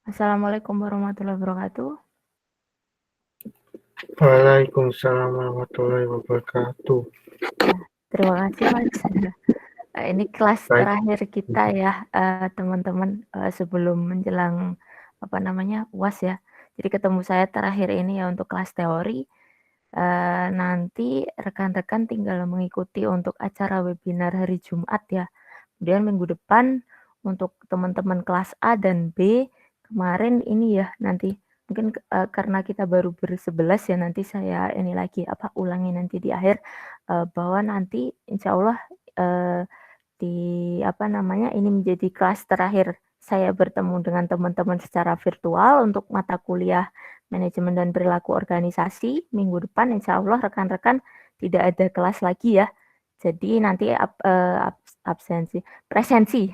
Assalamualaikum warahmatullahi wabarakatuh. Waalaikumsalam warahmatullahi wabarakatuh. Ya, terima kasih Mas. Ini kelas Baik, terakhir kita ya, teman-teman, sebelum menjelang UAS ya. Jadi ketemu saya terakhir ini ya untuk kelas teori. Nanti rekan-rekan tinggal mengikuti untuk acara webinar hari Jumat ya. Kemudian minggu depan untuk teman-teman kelas A dan B, kemarin ini ya nanti mungkin, karena kita baru ber-11 ya, nanti saya ini lagi, ulangi nanti di akhir, bahwa nanti insyaallah, eee, ini menjadi kelas terakhir saya bertemu dengan teman-teman secara virtual untuk mata kuliah manajemen dan perilaku organisasi. Minggu depan insyaallah rekan-rekan tidak ada kelas lagi ya. Jadi nanti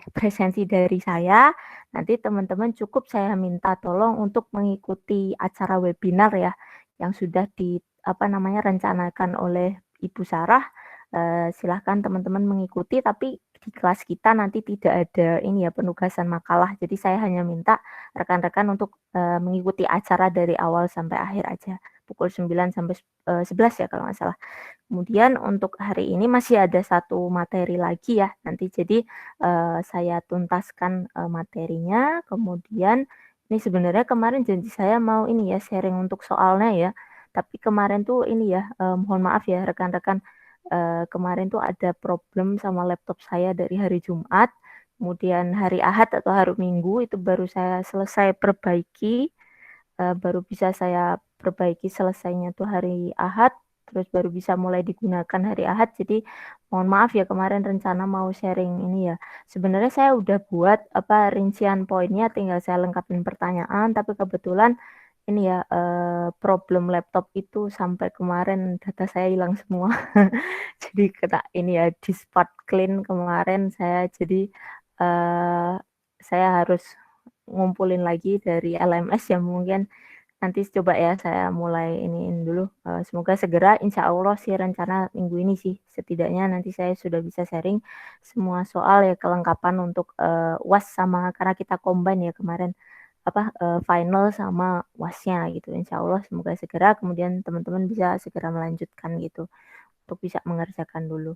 presensi dari saya, nanti teman-teman cukup saya minta tolong untuk mengikuti acara webinar ya, yang sudah rencanakan oleh Ibu Sarah. Silahkan teman-teman mengikuti, tapi di kelas kita nanti tidak ada ini ya, penugasan makalah. Jadi saya hanya minta rekan-rekan untuk, mengikuti acara dari awal sampai akhir aja, pukul 9 sampai 11 ya kalau nggak salah. Kemudian untuk hari ini masih ada satu materi lagi ya, nanti jadi, saya tuntaskan, materinya, kemudian ini sebenarnya kemarin janji saya mau ini ya, sharing untuk soalnya ya, tapi kemarin tuh ini ya, mohon maaf ya rekan-rekan, kemarin tuh ada problem sama laptop saya dari hari Jumat, kemudian hari Ahad atau hari Minggu itu baru saya selesai perbaiki, baru bisa saya perbaiki selesainya tuh hari Ahad, terus baru bisa mulai digunakan hari Ahad. Jadi mohon maaf ya kemarin rencana mau sharing ini ya. Sebenarnya saya udah buat rincian poinnya, tinggal saya lengkapin pertanyaan, tapi kebetulan ini ya problem laptop itu sampai kemarin data saya hilang semua. Jadi kena ini ya di spot clean kemarin saya jadi saya harus ngumpulin lagi dari LMS ya mungkin nanti coba ya saya mulai iniin dulu, semoga segera insya Allah sih rencana minggu ini sih, setidaknya nanti saya sudah bisa sharing semua soal ya kelengkapan untuk, UAS sama karena kita combine ya kemarin, final sama UASnya gitu, insya Allah semoga segera kemudian teman-teman bisa segera melanjutkan gitu, untuk bisa mengerjakan dulu.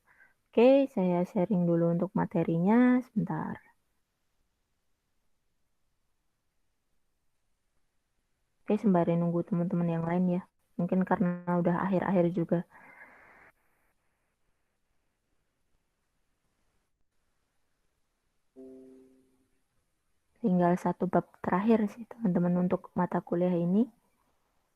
Oke, saya sharing dulu untuk materinya, sebentar. Oke, sembari nunggu teman-teman yang lain ya, mungkin karena udah akhir-akhir juga. Tinggal satu bab terakhir sih teman-teman untuk mata kuliah ini.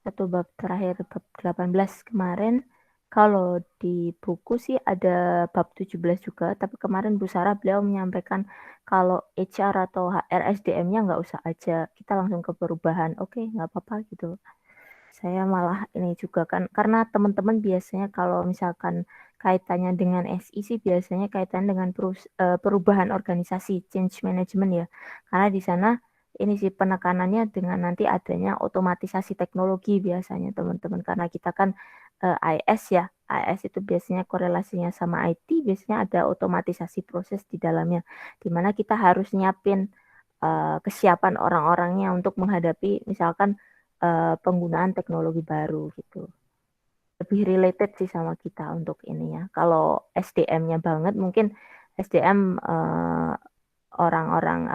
Satu bab terakhir, bab 18 kemarin. Kalau di buku sih ada bab 17 juga, tapi kemarin Bu Sarah beliau menyampaikan kalau HR atau HR SDM-nya nggak usah aja, kita langsung ke perubahan. Oke, nggak apa-apa gitu. Saya malah ini juga kan, karena teman-teman biasanya kalau misalkan kaitannya dengan SI sih biasanya kaitan dengan perubahan organisasi, change management ya. Karena di sana ini sih penekanannya dengan nanti adanya otomatisasi teknologi biasanya teman-teman. Karena kita kan IS ya, IS itu biasanya korelasinya sama IT, biasanya ada otomatisasi proses di dalamnya. Dimana kita harus nyiapin kesiapan orang-orangnya untuk menghadapi misalkan penggunaan teknologi baru gitu. Lebih related sih sama kita untuk ini ya. Kalau SDM-nya banget mungkin SDM orang-orang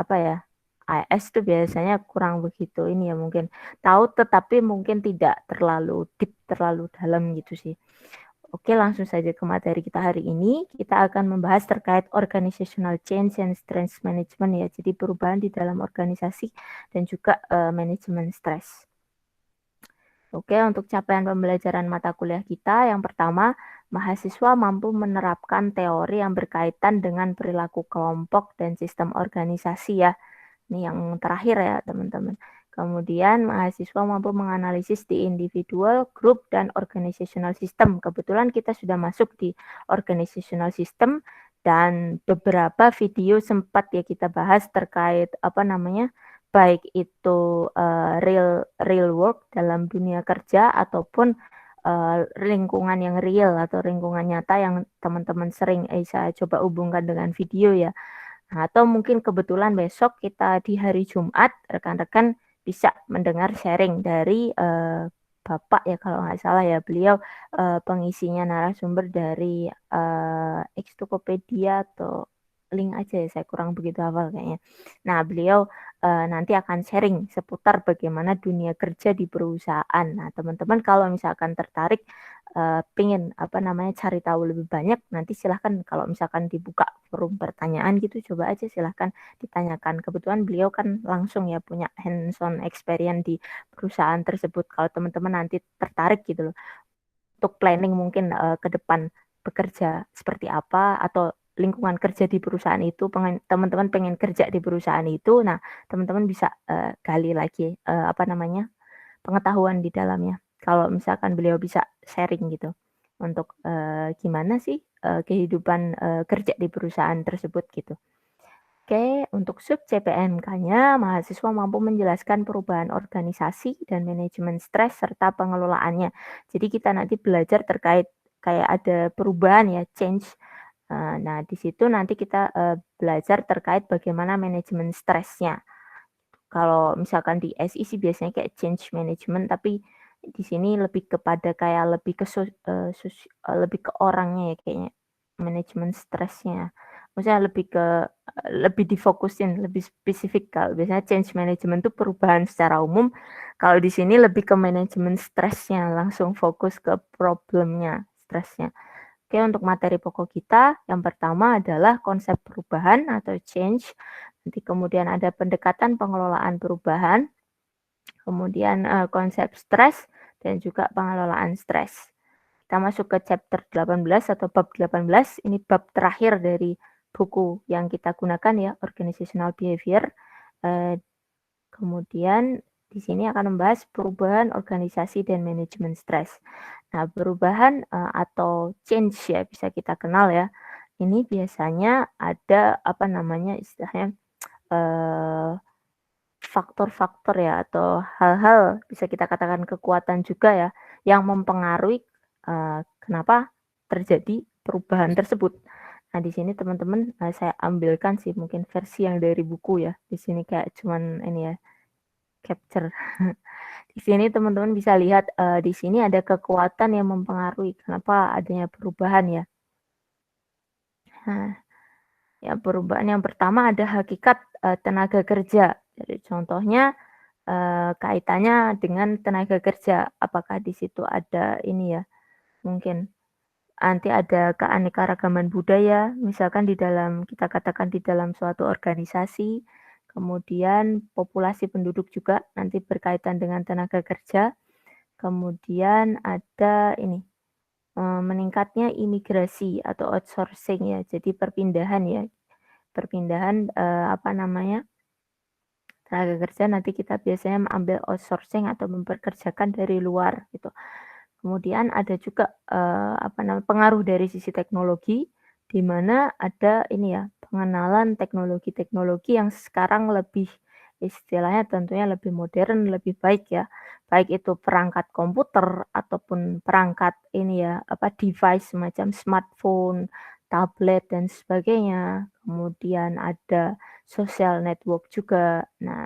AS itu biasanya kurang begitu ini ya mungkin tahu tetapi mungkin tidak terlalu deep, terlalu dalam gitu sih. Oke, langsung saja ke materi kita hari ini. Kita akan membahas terkait organizational change and stress management ya. Jadi perubahan di dalam organisasi dan juga manajemen stres. Oke, untuk capaian pembelajaran mata kuliah kita, yang pertama, mahasiswa mampu menerapkan teori yang berkaitan dengan perilaku kelompok dan sistem organisasi ya. Ini yang terakhir ya, teman-teman. Kemudian, mahasiswa mampu menganalisis di individual, grup, dan organizational system. Kebetulan kita sudah masuk di organizational system dan beberapa video sempat ya kita bahas terkait baik itu real work dalam dunia kerja ataupun lingkungan yang real atau lingkungan nyata yang teman-teman sering saya coba hubungkan dengan video ya. Nah, atau mungkin kebetulan besok kita di hari Jumat rekan-rekan bisa mendengar sharing dari Bapak ya kalau nggak salah ya, beliau pengisinya narasumber dari X-Tokopedia atau link aja ya, saya kurang begitu hafal kayaknya. Nah, beliau nanti akan sharing seputar bagaimana dunia kerja di perusahaan. Nah, teman-teman kalau misalkan tertarik pengen cari tahu lebih banyak, nanti silahkan kalau misalkan dibuka forum pertanyaan gitu, coba aja silahkan ditanyakan. Kebetulan beliau kan langsung ya punya hands-on experience di perusahaan tersebut. Kalau teman-teman nanti tertarik gitu loh untuk planning mungkin ke depan bekerja seperti apa atau lingkungan kerja di perusahaan itu, teman-teman pengen kerja di perusahaan itu, nah teman-teman bisa gali lagi pengetahuan di dalamnya. Kalau misalkan beliau bisa sharing gitu untuk gimana sih kehidupan kerja di perusahaan tersebut gitu. Oke, untuk sub CPNK-nya, mahasiswa mampu menjelaskan perubahan organisasi dan manajemen stres serta pengelolaannya. Jadi kita nanti belajar terkait kayak ada perubahan ya, change. Nah, di situ nanti kita belajar terkait bagaimana manajemen stresnya. Kalau misalkan di SI sih biasanya kayak change management, tapi di sini lebih kepada kayak lebih ke orangnya ya kayaknya, manajemen stresnya. Maksudnya lebih difokusin, lebih spesifik. Kalau biasanya change management itu perubahan secara umum, kalau di sini lebih ke manajemen stresnya, langsung fokus ke problemnya, stresnya. Oke, untuk materi pokok kita, yang pertama adalah konsep perubahan atau change. Nanti kemudian ada pendekatan pengelolaan perubahan, kemudian konsep stres, dan juga pengelolaan stres. Kita masuk ke chapter 18 atau bab 18, ini bab terakhir dari buku yang kita gunakan ya, Organizational Behavior. Kemudian di sini akan membahas perubahan organisasi dan manajemen stres. Nah, perubahan atau change ya bisa kita kenal ya. Ini biasanya ada istilahnya faktor-faktor ya atau hal-hal bisa kita katakan kekuatan juga ya yang mempengaruhi kenapa terjadi perubahan tersebut. Nah, di sini teman-teman saya ambilkan sih mungkin versi yang dari buku ya. Di sini kayak cuman ini ya capture. Di sini teman-teman bisa lihat di sini ada kekuatan yang mempengaruhi kenapa adanya perubahan ya. Nah, ya perubahan yang pertama ada hakikat tenaga kerja. Jadi contohnya kaitannya dengan tenaga kerja. Apakah di situ ada ini ya? Mungkin nanti ada keanekaragaman budaya, misalkan kita katakan di dalam suatu organisasi, kemudian populasi penduduk juga nanti berkaitan dengan tenaga kerja, kemudian ada ini, meningkatnya imigrasi atau outsourcing ya, jadi perpindahan ya, tenaga kerja nanti kita biasanya mengambil outsourcing atau mempekerjakan dari luar gitu. Kemudian ada juga pengaruh dari sisi teknologi, di mana ada ini ya pengenalan teknologi-teknologi yang sekarang lebih istilahnya tentunya lebih modern, lebih baik ya. Baik itu perangkat komputer ataupun perangkat ini ya device semacam smartphone, tablet dan sebagainya. Kemudian ada social network juga. Nah,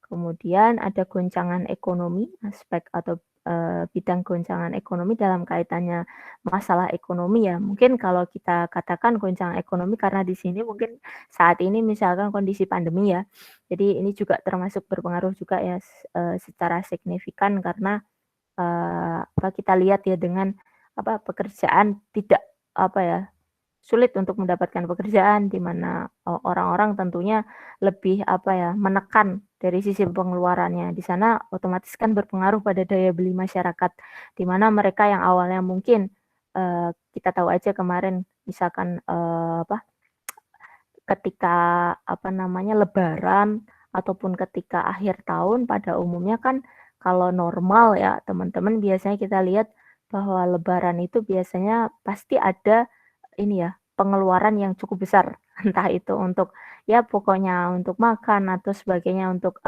kemudian ada goncangan ekonomi, aspek atau bidang goncangan ekonomi dalam kaitannya masalah ekonomi ya. Mungkin kalau kita katakan goncangan ekonomi karena di sini mungkin saat ini misalkan kondisi pandemi ya. Jadi ini juga termasuk berpengaruh juga ya secara signifikan karena kita lihat ya dengan pekerjaan tidak sulit untuk mendapatkan pekerjaan di mana orang-orang tentunya lebih menekan dari sisi pengeluarannya. Di sana otomatis kan berpengaruh pada daya beli masyarakat, di mana mereka yang awalnya mungkin kita tahu aja kemarin misalkan ketika lebaran ataupun ketika akhir tahun pada umumnya kan kalau normal ya teman-teman biasanya kita lihat bahwa lebaran itu biasanya pasti ada ini ya, pengeluaran yang cukup besar. Entah itu untuk ya pokoknya untuk makan atau sebagainya, untuk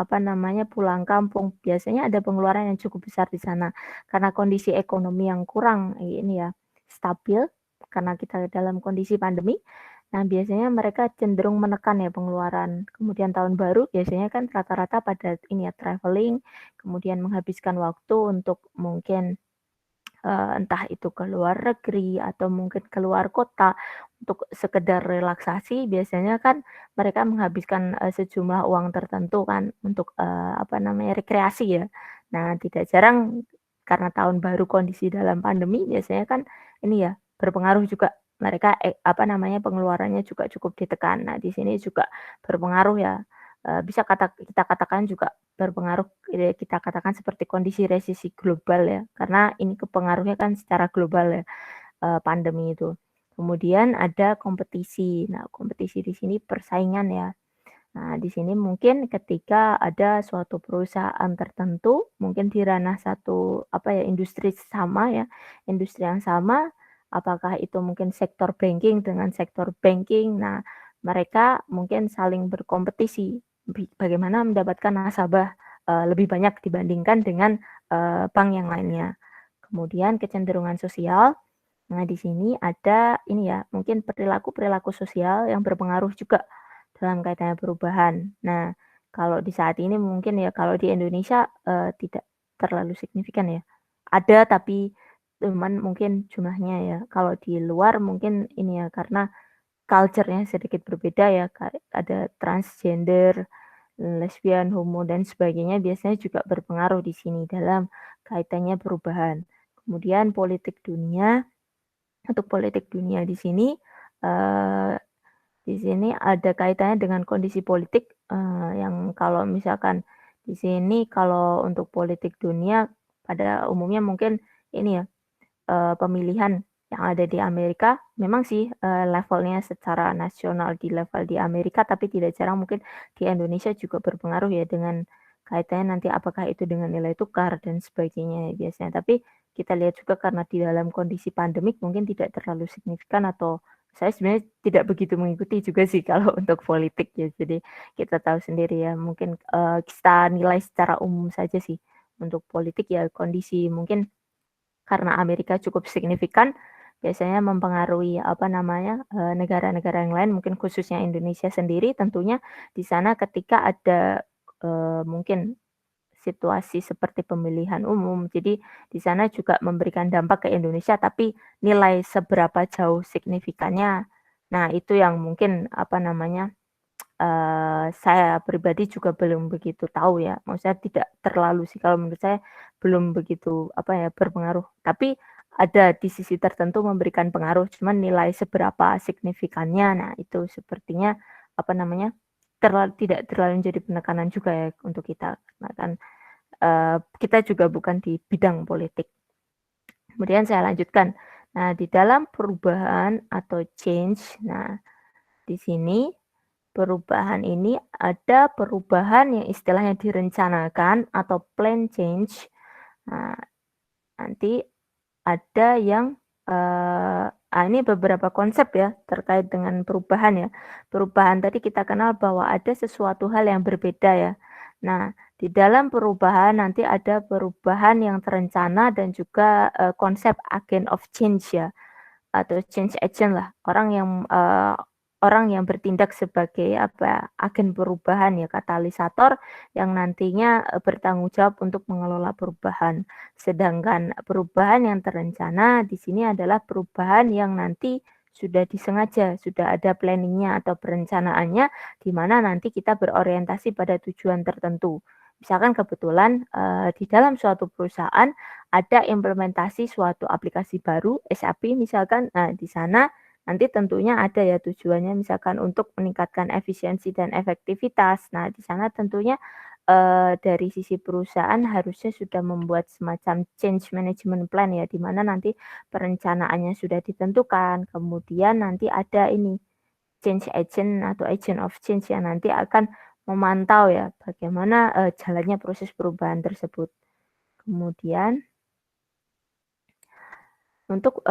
pulang kampung. Biasanya ada pengeluaran yang cukup besar di sana. Karena kondisi ekonomi yang kurang ini ya stabil karena kita dalam kondisi pandemi. Nah, biasanya mereka cenderung menekan ya pengeluaran. Kemudian tahun baru biasanya kan rata-rata pada ini ya traveling, kemudian menghabiskan waktu untuk mungkin entah itu ke luar negeri atau mungkin ke luar kota untuk sekedar relaksasi, biasanya kan mereka menghabiskan, sejumlah uang tertentu kan untuk, apa namanya, rekreasi ya. Nah, tidak jarang karena tahun baru kondisi dalam pandemi biasanya kan ini ya, berpengaruh juga mereka, apa namanya, pengeluarannya juga cukup ditekan. Nah, di sini juga berpengaruh ya, bisa kita katakan juga berpengaruh, kita katakan seperti kondisi resesi global ya, karena ini kepengaruhnya kan secara global ya, pandemi itu. Kemudian ada kompetisi. Nah, kompetisi di sini persaingan ya. Nah, di sini mungkin ketika ada suatu perusahaan tertentu, mungkin di ranah satu, apa ya, industri sama ya, industri yang sama, apakah itu mungkin sektor banking dengan sektor banking. Nah, mereka mungkin saling berkompetisi, bagaimana mendapatkan nasabah, lebih banyak dibandingkan dengan, bank yang lainnya. Kemudian kecenderungan sosial. Nah, di sini ada ini ya, mungkin perilaku-perilaku sosial yang berpengaruh juga dalam kaitannya perubahan. Nah, kalau di saat ini mungkin ya, kalau di Indonesia, tidak terlalu signifikan ya. Ada tapi cuman mungkin jumlahnya ya. Kalau di luar mungkin ini ya, karena culture-nya sedikit berbeda ya, ada transgender, lesbian, homo, dan sebagainya biasanya juga berpengaruh di sini dalam kaitannya perubahan. Kemudian politik dunia, untuk politik dunia eee, di sini ada kaitannya dengan kondisi politik, yang kalau misalkan di sini kalau untuk politik dunia pada umumnya mungkin ini ya, pemilihan yang ada di Amerika memang sih, levelnya secara nasional di level di Amerika, tapi tidak jarang mungkin di Indonesia juga berpengaruh ya dengan kaitannya nanti apakah itu dengan nilai tukar dan sebagainya ya biasanya. Tapi kita lihat juga karena di dalam kondisi pandemik mungkin tidak terlalu signifikan atau saya sebenarnya tidak begitu mengikuti juga sih kalau untuk politik ya. Jadi kita tahu sendiri ya mungkin, kita nilai secara umum saja sih untuk politik ya kondisi mungkin karena Amerika cukup signifikan, biasanya mempengaruhi, apa namanya, negara-negara yang lain, mungkin khususnya Indonesia sendiri tentunya di sana ketika ada, mungkin situasi seperti pemilihan umum. Jadi di sana juga memberikan dampak ke Indonesia, tapi nilai seberapa jauh signifikannya, nah itu yang mungkin, apa namanya, saya pribadi juga belum begitu tahu ya, maksudnya tidak terlalu sih kalau menurut saya belum begitu, apa ya, berpengaruh. Tapi ada di sisi tertentu memberikan pengaruh, cuman nilai seberapa signifikannya, nah itu sepertinya, apa namanya, tidak terlalu menjadi penekanan juga ya untuk kita, karena kan, kita juga bukan di bidang politik. Kemudian saya lanjutkan. Nah, di dalam perubahan atau change, nah di sini perubahan ini ada perubahan yang istilahnya direncanakan atau plan change. Nah, nanti ada yang, ini beberapa konsep ya terkait dengan perubahan ya. Perubahan tadi kita kenal bahwa ada sesuatu hal yang berbeda ya. Nah, di dalam perubahan nanti ada perubahan yang terencana dan juga, konsep agent of change ya. Atau change agent lah, orang yang bertindak sebagai apa, agen perubahan ya, katalisator yang nantinya, bertanggung jawab untuk mengelola perubahan. Sedangkan perubahan yang terencana di sini adalah perubahan yang nanti sudah disengaja, sudah ada planning-nya atau perencanaannya, di mana nanti kita berorientasi pada tujuan tertentu. Misalkan kebetulan, di dalam suatu perusahaan ada implementasi suatu aplikasi baru, SAP misalkan, nah di sana nanti tentunya ada ya tujuannya misalkan untuk meningkatkan efisiensi dan efektivitas. Nah di sana tentunya, dari sisi perusahaan harusnya sudah membuat semacam change management plan ya, di mana nanti perencanaannya sudah ditentukan, kemudian nanti ada ini, change agent atau agent of change yang nanti akan memantau ya bagaimana, jalannya proses perubahan tersebut. Kemudian untuk,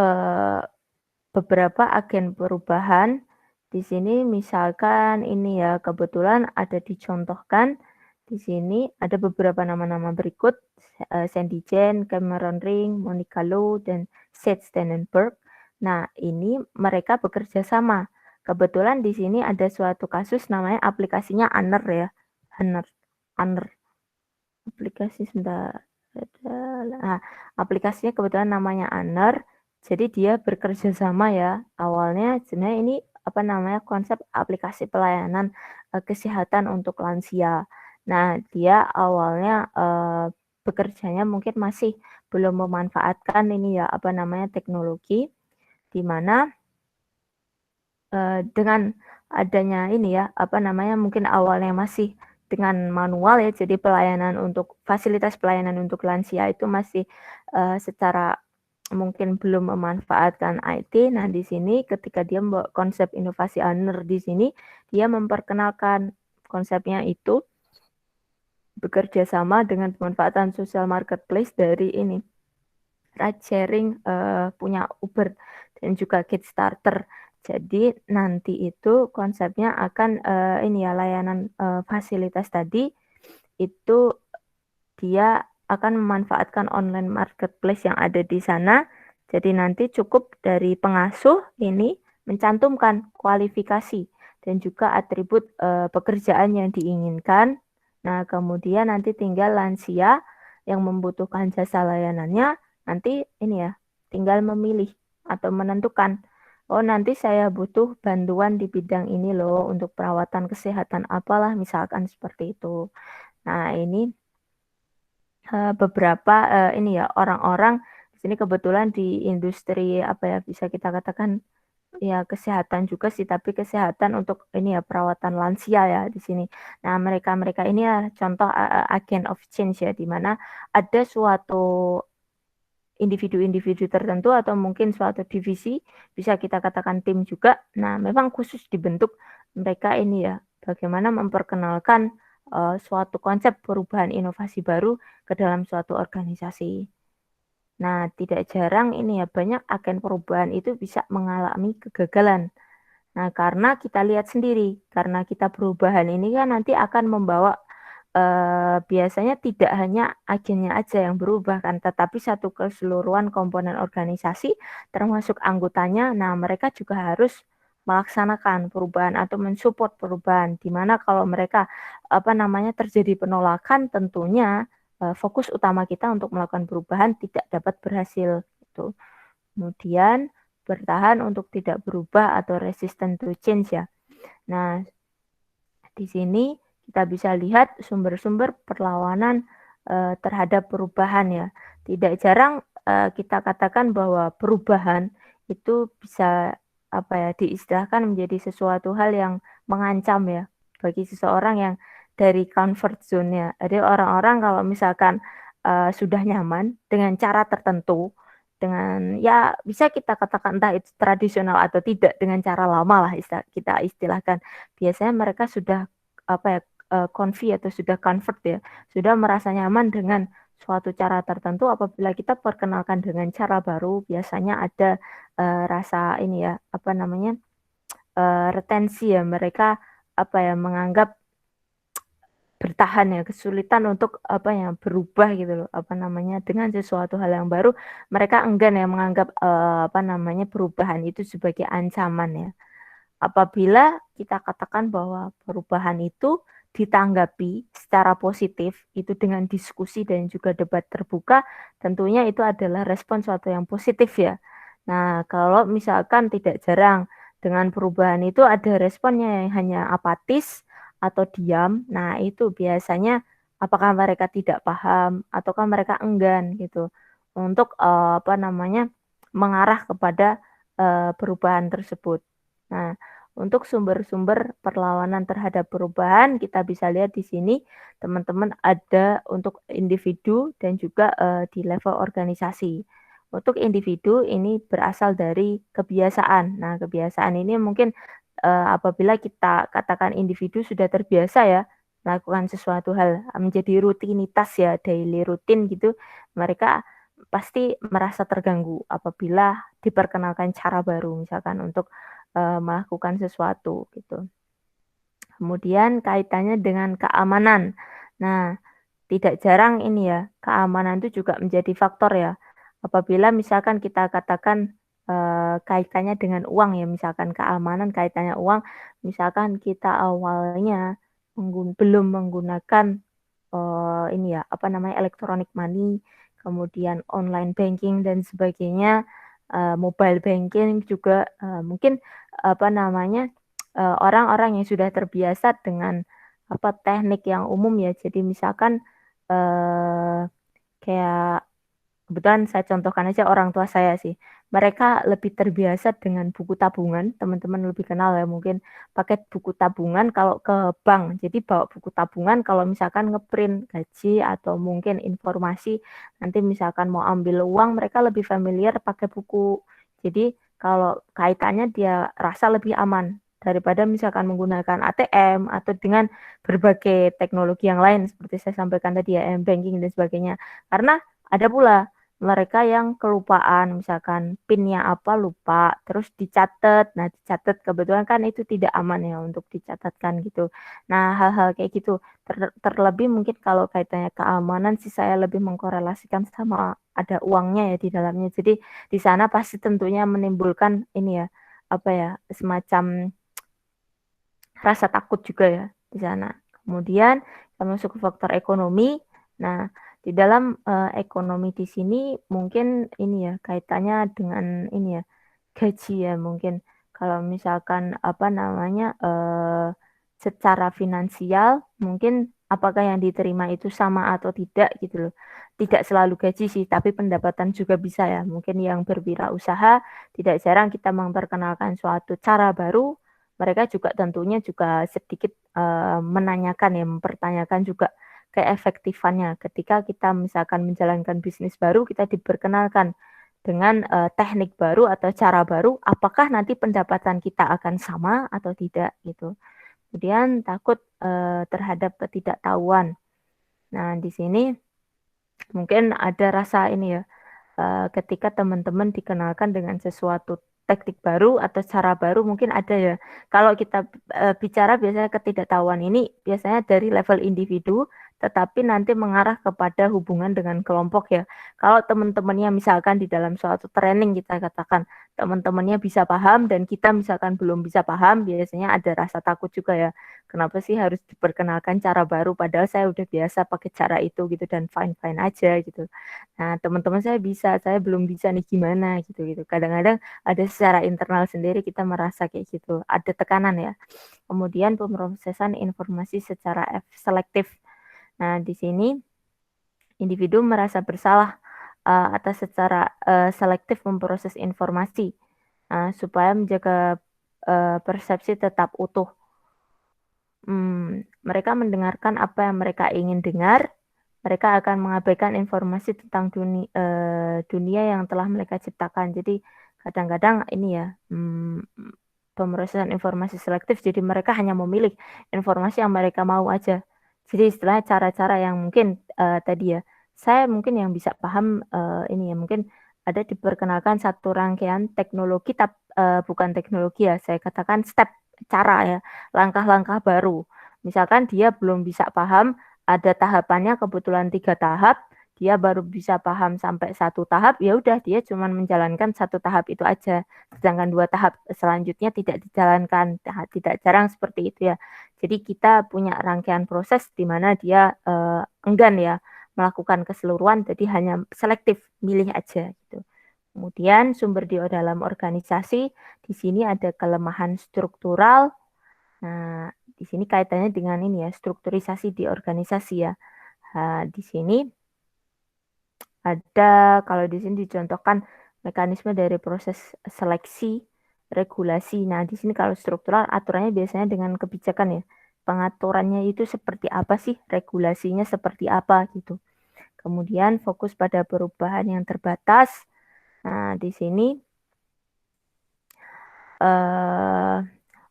beberapa agen perubahan, di sini misalkan ini ya, kebetulan ada dicontohkan, di sini ada beberapa nama-nama berikut, Sandy Jane, Cameron Ring, Monica Low, dan Seth Stannenberg. Nah, ini mereka bekerja sama kebetulan di sini ada suatu kasus namanya aplikasinya Aner ya. Aner. Aplikasi sebentar. Nah, aplikasinya kebetulan namanya Aner. Jadi dia bekerja sama ya. Awalnya sebenarnya ini apa namanya konsep aplikasi pelayanan kesehatan untuk lansia. Nah, dia awalnya bekerjanya mungkin masih belum memanfaatkan ini ya apa namanya teknologi di mana dengan adanya ini ya, apa namanya, mungkin awalnya masih dengan manual ya, jadi fasilitas pelayanan untuk lansia itu masih, secara mungkin belum memanfaatkan IT. Nah, di sini ketika dia membawa konsep inovasi Aner di sini, dia memperkenalkan konsepnya itu bekerja sama dengan pemanfaatan social marketplace dari ini, ride sharing, punya Uber dan juga Kickstarter. Jadi nanti itu konsepnya akan, ini ya layanan, fasilitas tadi itu dia akan memanfaatkan online marketplace yang ada di sana. Jadi nanti cukup dari pengasuh ini mencantumkan kualifikasi dan juga atribut, pekerjaan yang diinginkan. Nah, kemudian nanti tinggal lansia yang membutuhkan jasa layanannya, nanti ini ya, tinggal memilih atau menentukan, "Oh, nanti saya butuh bantuan di bidang ini loh, untuk perawatan kesehatan apalah," misalkan seperti itu. Nah, ini beberapa, ini ya, orang-orang di sini kebetulan di industri, apa ya, bisa kita katakan, ya kesehatan juga sih, tapi kesehatan untuk ini ya, perawatan lansia ya di sini. Nah, mereka-mereka ini ya contoh, agent of change ya, di mana ada suatu individu-individu tertentu atau mungkin suatu divisi, bisa kita katakan tim juga. Nah, memang khusus dibentuk mereka ini ya, bagaimana memperkenalkan, suatu konsep perubahan inovasi baru ke dalam suatu organisasi. Nah, tidak jarang ini ya, banyak agen perubahan itu bisa mengalami kegagalan. Nah, karena kita lihat sendiri, karena kita perubahan ini kan nanti akan membawa, biasanya tidak hanya agennya aja yang berubah kan, tetapi satu keseluruhan komponen organisasi termasuk anggotanya. Nah, mereka juga harus melaksanakan perubahan atau mensupport perubahan, di mana kalau mereka, apa namanya, terjadi penolakan tentunya, fokus utama kita untuk melakukan perubahan tidak dapat berhasil, gitu. Kemudian bertahan untuk tidak berubah atau resistant to change ya. Nah, di sini kita bisa lihat sumber-sumber perlawanan terhadap perubahan ya. Tidak jarang kita katakan bahwa perubahan itu bisa apa ya diistilahkan menjadi sesuatu hal yang mengancam ya bagi seseorang yang dari comfort zone-nya. Jadi orang-orang kalau misalkan sudah nyaman dengan cara tertentu, dengan ya bisa kita katakan entah itu tradisional atau tidak dengan cara lama lah kita istilahkan. Biasanya mereka sudah apa ya, comfy atau sudah comfort ya, sudah merasa nyaman dengan suatu cara tertentu. Apabila kita perkenalkan dengan cara baru, biasanya ada, rasa ini ya, apa namanya, retensi ya, mereka apa ya, menganggap bertahan ya, kesulitan untuk apa ya, berubah gitu loh, apa namanya, dengan sesuatu hal yang baru, mereka enggan ya menganggap, apa namanya, perubahan itu sebagai ancaman ya. Apabila kita katakan bahwa perubahan itu ditanggapi secara positif, itu dengan diskusi dan juga debat terbuka, tentunya itu adalah respon suatu yang positif ya. Nah, kalau misalkan tidak jarang dengan perubahan itu ada responnya yang hanya apatis atau diam, nah itu biasanya apakah mereka tidak paham ataukah mereka enggan gitu untuk, apa namanya, mengarah kepada, perubahan tersebut. Nah, untuk sumber-sumber perlawanan terhadap perubahan, kita bisa lihat di sini teman-teman ada untuk individu dan juga, di level organisasi. Untuk individu ini berasal dari kebiasaan. Nah, kebiasaan ini mungkin, apabila kita katakan individu sudah terbiasa ya, melakukan sesuatu hal, menjadi rutinitas ya, daily rutin gitu, mereka pasti merasa terganggu apabila diperkenalkan cara baru misalkan untuk melakukan sesuatu gitu. Kemudian kaitannya dengan keamanan. Nah, tidak jarang ini ya, keamanan itu juga menjadi faktor ya. Apabila misalkan kita katakan kaitannya dengan uang ya, misalkan keamanan kaitannya uang, misalkan kita awalnya belum menggunakan, ini ya, apa namanya, electronic money, kemudian online banking dan sebagainya, mobile banking juga, mungkin, apa namanya, orang-orang yang sudah terbiasa dengan, apa, teknik yang umum ya. Jadi misalkan, kayak kebetulan saya contohkan aja orang tua saya sih. Mereka lebih terbiasa dengan buku tabungan, teman-teman lebih kenal ya mungkin pakai buku tabungan kalau ke bank. Jadi bawa buku tabungan kalau misalkan ngeprint gaji atau mungkin informasi, nanti misalkan mau ambil uang mereka lebih familiar pakai buku. Jadi kalau kaitannya dia rasa lebih aman daripada misalkan menggunakan ATM atau dengan berbagai teknologi yang lain seperti saya sampaikan tadi ya, m-banking dan sebagainya. Karena ada pula mereka yang kelupaan, misalkan PIN-nya apa lupa, terus dicatat. Nah, dicatat kebetulan kan itu tidak aman ya untuk dicatatkan gitu. Nah, hal-hal kayak gitu. Terlebih mungkin kalau kaitannya keamanan sih saya lebih mengkorelasikan sama ada uangnya ya di dalamnya. Jadi di sana pasti tentunya menimbulkan ini ya, apa ya, semacam rasa takut juga ya di sana. Kemudian kita masuk ke faktor ekonomi. Nah, di dalam ekonomi di sini mungkin ini ya kaitannya dengan ini ya gaji ya mungkin kalau misalkan apa namanya secara finansial mungkin apakah yang diterima itu sama atau tidak gitu loh. Tidak selalu gaji sih, tapi pendapatan juga bisa ya. Mungkin yang berwirausaha tidak jarang kita memperkenalkan suatu cara baru mereka juga tentunya juga sedikit, menanyakan ya, mempertanyakan juga keefektifannya. Ketika kita misalkan menjalankan bisnis baru, kita diperkenalkan dengan, teknik baru atau cara baru, apakah nanti pendapatan kita akan sama atau tidak, gitu. Kemudian takut, terhadap ketidaktahuan. Nah, di sini mungkin ada rasa ini ya, ketika teman-teman dikenalkan dengan sesuatu teknik baru atau cara baru mungkin ada ya. Kalau kita bicara biasanya ketidaktahuan ini biasanya dari level individu, tetapi nanti mengarah kepada hubungan dengan kelompok ya. Kalau teman-temannya misalkan di dalam suatu training kita katakan teman-temannya bisa paham dan kita misalkan belum bisa paham, biasanya ada rasa takut juga ya. Kenapa sih harus diperkenalkan cara baru padahal saya udah biasa pakai cara itu gitu dan fine-fine aja gitu. Nah, teman-teman saya bisa, saya belum bisa nih gimana gitu. Kadang-kadang ada secara internal sendiri kita merasa kayak gitu, ada tekanan ya. Kemudian pemrosesan informasi secara selektif. Nah, di sini individu merasa bersalah atas secara selektif memproses informasi supaya menjaga persepsi tetap utuh. Mereka mendengarkan apa yang mereka ingin dengar, mereka akan mengabaikan informasi tentang dunia yang telah mereka ciptakan. Jadi kadang-kadang ini ya, pemrosesan informasi selektif, jadi mereka hanya memilih informasi yang mereka mau aja. Jadi istilahnya cara-cara yang mungkin tadi ya, saya mungkin yang bisa paham ini ya, mungkin ada diperkenalkan satu rangkaian teknologi, bukan teknologi ya, saya katakan step cara ya, langkah-langkah baru. Misalkan dia belum bisa paham, ada tahapannya kebetulan 3 tahap, dia baru bisa paham sampai 1 tahap, ya udah dia cuma menjalankan 1 tahap itu aja. Sedangkan 2 tahap selanjutnya tidak dijalankan. Tidak jarang seperti itu ya. Jadi kita punya rangkaian proses di mana dia enggan ya melakukan keseluruhan, jadi hanya selektif, milih aja gitu. Kemudian sumber di dalam organisasi, di sini ada kelemahan struktural. Nah, di sini kaitannya dengan ini ya, strukturisasi di organisasi ya. Di sini ada, kalau di sini dicontohkan mekanisme dari proses seleksi, regulasi. Nah, di sini kalau struktural aturannya biasanya dengan kebijakan ya. Pengaturannya itu seperti apa sih, regulasinya seperti apa gitu. Kemudian fokus pada perubahan yang terbatas. Nah, di sini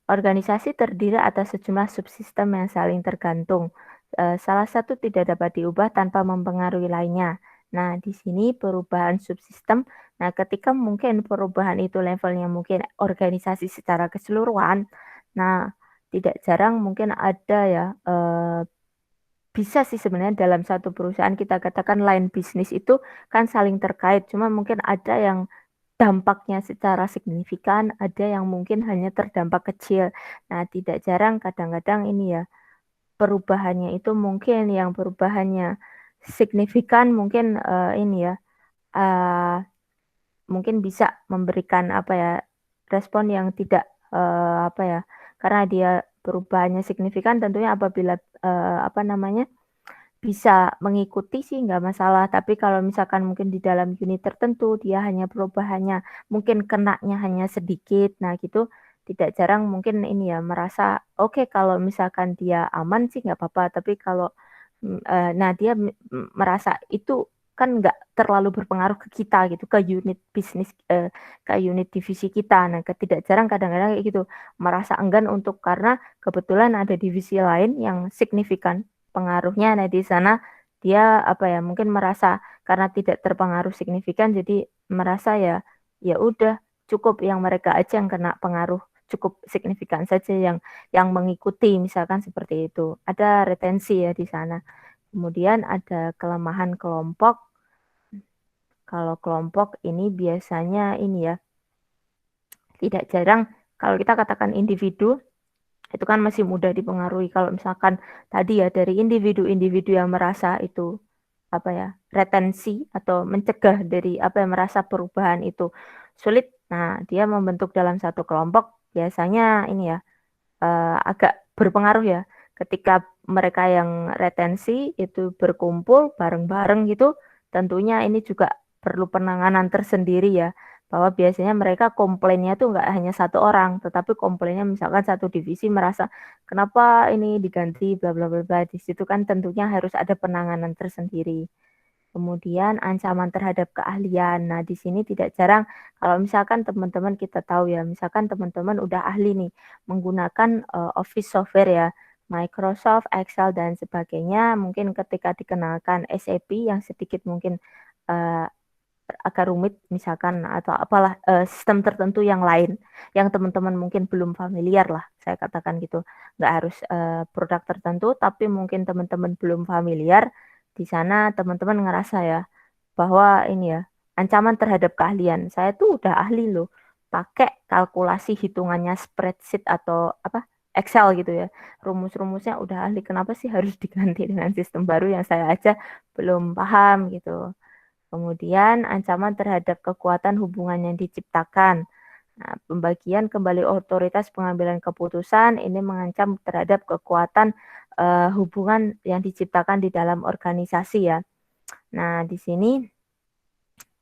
organisasi terdiri atas sejumlah subsistem yang saling tergantung. Salah satu tidak dapat diubah tanpa mempengaruhi lainnya. Nah, di sini perubahan subsistem. Nah, ketika mungkin perubahan itu levelnya mungkin organisasi secara keseluruhan. Nah, tidak jarang mungkin ada ya, bisa sih sebenarnya dalam satu perusahaan kita katakan line bisnis itu kan saling terkait. Cuma mungkin ada yang dampaknya secara signifikan, ada yang mungkin hanya terdampak kecil. Nah, tidak jarang kadang-kadang ini ya, perubahannya itu mungkin yang perubahannya signifikan mungkin ini ya, mungkin bisa memberikan apa ya, respon yang tidak apa ya, karena dia perubahannya signifikan tentunya apabila apa namanya, bisa mengikuti sih nggak masalah, tapi kalau misalkan mungkin di dalam unit tertentu dia hanya perubahannya mungkin kenanya hanya sedikit, nah gitu tidak jarang mungkin ini ya merasa, oke kalau misalkan dia aman sih nggak apa-apa, tapi kalau, nah dia merasa itu kan nggak terlalu berpengaruh ke kita gitu, ke unit bisnis, ke unit divisi kita. Nah, tidak jarang kadang-kadang kayak gitu, merasa enggan untuk karena kebetulan ada divisi lain yang signifikan pengaruhnya. Nah, di sana dia apa ya, mungkin merasa karena tidak terpengaruh signifikan jadi merasa ya, ya udah cukup yang mereka aja yang kena pengaruh cukup signifikan saja yang mengikuti misalkan seperti itu. Ada retensi ya di sana. Kemudian ada kelemahan kelompok. Kalau kelompok ini biasanya ini ya, tidak jarang kalau kita katakan individu itu kan masih mudah dipengaruhi. Kalau misalkan tadi ya dari individu-individu yang merasa itu apa ya, retensi atau mencegah dari apa yang merasa perubahan itu sulit. Nah, dia membentuk dalam satu kelompok biasanya ini ya agak berpengaruh ya. Ketika mereka yang retensi itu berkumpul bareng-bareng gitu, tentunya ini juga perlu penanganan tersendiri ya. Bahwa biasanya mereka komplainnya tuh nggak hanya satu orang, tetapi komplainnya misalkan satu divisi merasa kenapa ini diganti bla bla bla bla. Di situ kan tentunya harus ada penanganan tersendiri. Kemudian ancaman terhadap keahlian. Nah, di sini tidak jarang kalau misalkan teman-teman kita tahu ya, misalkan teman-teman udah ahli nih menggunakan Office software ya, Microsoft, Excel dan sebagainya. Mungkin ketika dikenalkan SAP yang sedikit mungkin uh, agak rumit misalkan atau apalah sistem tertentu yang lain yang teman-teman mungkin belum familiar lah, saya katakan gitu. Nggak harus produk tertentu, tapi mungkin teman-teman belum familiar. Di sana teman-teman ngerasa ya bahwa ini ya ancaman terhadap keahlian. Saya tuh udah ahli loh pakai kalkulasi hitungannya spreadsheet atau apa Excel gitu ya. Rumus-rumusnya udah ahli. Kenapa sih harus diganti dengan sistem baru yang saya aja belum paham gitu. Kemudian ancaman terhadap kekuatan hubungan yang diciptakan. Nah, pembagian kembali otoritas pengambilan keputusan ini mengancam terhadap kekuatan hubungan yang diciptakan di dalam organisasi ya. Nah, di sini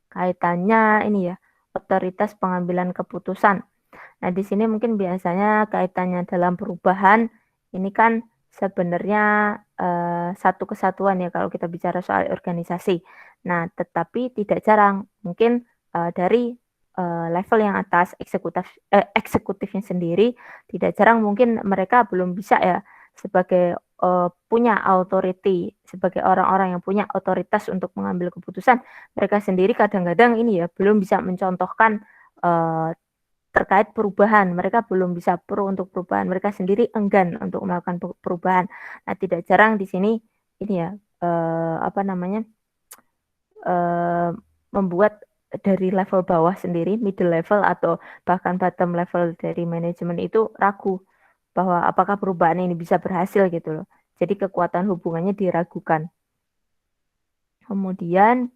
kaitannya ini ya, otoritas pengambilan keputusan. Nah, di sini mungkin biasanya kaitannya dalam perubahan ini kan sebenarnya satu kesatuan ya kalau kita bicara soal organisasi. Nah, tetapi tidak jarang mungkin dari level yang atas eksekutifnya sendiri tidak jarang mungkin mereka belum bisa ya sebagai punya authority sebagai orang-orang yang punya otoritas untuk mengambil keputusan mereka sendiri kadang-kadang ini ya belum bisa mencontohkan terkait perubahan. Mereka belum bisa pro untuk perubahan. Mereka sendiri enggan untuk melakukan perubahan. Nah, tidak jarang di sini ini ya apa namanya membuat dari level bawah sendiri, middle level atau bahkan bottom level dari manajemen itu ragu bahwa apakah perubahan ini bisa berhasil gitu loh. Jadi kekuatan hubungannya diragukan. Kemudian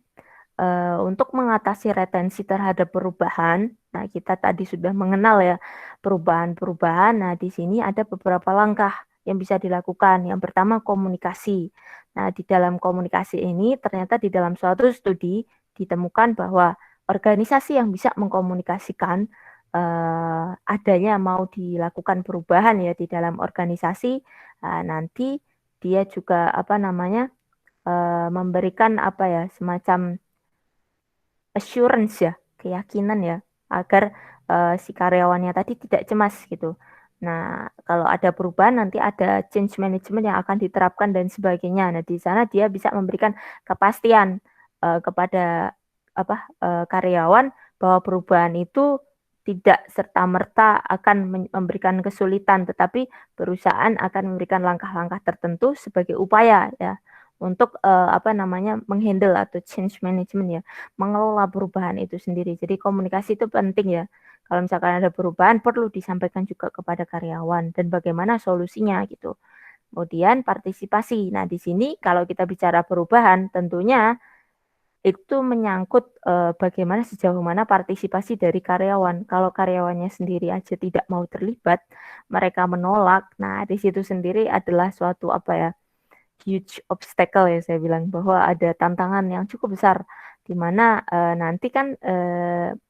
untuk mengatasi retensi terhadap perubahan, nah kita tadi sudah mengenal ya perubahan-perubahan. Nah, di sini ada beberapa langkah yang bisa dilakukan. Yang pertama komunikasi. Nah, di dalam komunikasi ini ternyata di dalam suatu studi ditemukan bahwa organisasi yang bisa mengkomunikasikan adanya mau dilakukan perubahan ya di dalam organisasi, nanti dia juga apa namanya memberikan apa ya semacam assurance ya, keyakinan ya, agar si karyawannya tadi tidak cemas gitu. Nah, kalau ada perubahan nanti ada change management yang akan diterapkan dan sebagainya. Nah, di sana dia bisa memberikan kepastian kepada apa karyawan bahwa perubahan itu tidak serta-merta akan memberikan kesulitan, tetapi perusahaan akan memberikan langkah-langkah tertentu sebagai upaya ya untuk menghandle atau change management ya, mengelola perubahan itu sendiri. Jadi komunikasi itu penting ya. Kalau misalkan ada perubahan perlu disampaikan juga kepada karyawan dan bagaimana solusinya gitu. Kemudian partisipasi. Nah, di sini kalau kita bicara perubahan tentunya itu menyangkut bagaimana sejauh mana partisipasi dari karyawan. Kalau karyawannya sendiri aja tidak mau terlibat, mereka menolak. Nah, di situ sendiri adalah suatu huge obstacle ya saya bilang bahwa ada tantangan yang cukup besar di mana nanti kan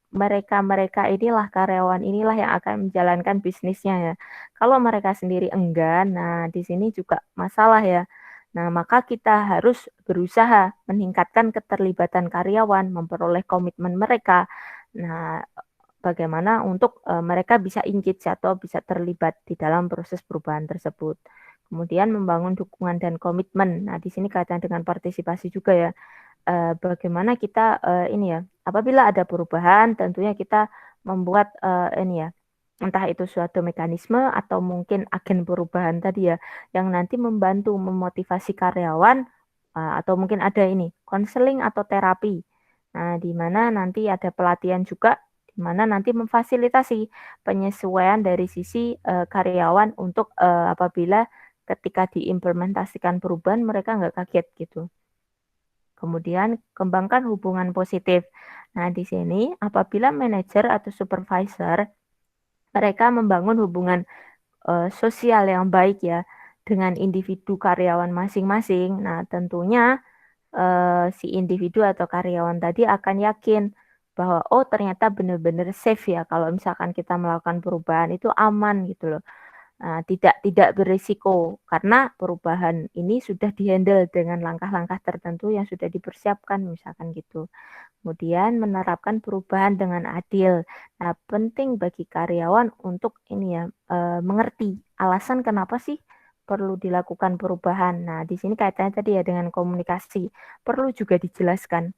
mereka-mereka inilah karyawan inilah yang akan menjalankan bisnisnya ya. Kalau mereka sendiri enggan, nah di sini juga masalah ya. Nah, maka kita harus berusaha meningkatkan keterlibatan karyawan, memperoleh komitmen mereka. Nah, bagaimana untuk mereka bisa engage atau bisa terlibat di dalam proses perubahan tersebut. Kemudian membangun dukungan dan komitmen. Nah, di sini kaitan dengan partisipasi juga ya. Bagaimana kita apabila ada perubahan, tentunya kita membuat entah itu suatu mekanisme atau mungkin agen perubahan tadi ya, yang nanti membantu memotivasi karyawan atau mungkin ada konseling atau terapi. Nah, di mana nanti ada pelatihan juga, di mana nanti memfasilitasi penyesuaian dari sisi karyawan untuk apabila ketika diimplementasikan perubahan mereka nggak kaget gitu. Kemudian kembangkan hubungan positif. Nah, di sini apabila manajer atau supervisor mereka membangun hubungan sosial yang baik ya dengan individu karyawan masing-masing. Nah, tentunya si individu atau karyawan tadi akan yakin bahwa oh ternyata benar-benar safe ya kalau misalkan kita melakukan perubahan itu aman gitu loh. Nah, tidak berisiko karena perubahan ini sudah dihandle dengan langkah-langkah tertentu yang sudah dipersiapkan misalkan gitu. Kemudian menerapkan perubahan dengan adil. Nah, penting bagi karyawan untuk mengerti alasan kenapa sih perlu dilakukan perubahan. Nah, di sini kaitannya tadi ya dengan komunikasi. Perlu juga dijelaskan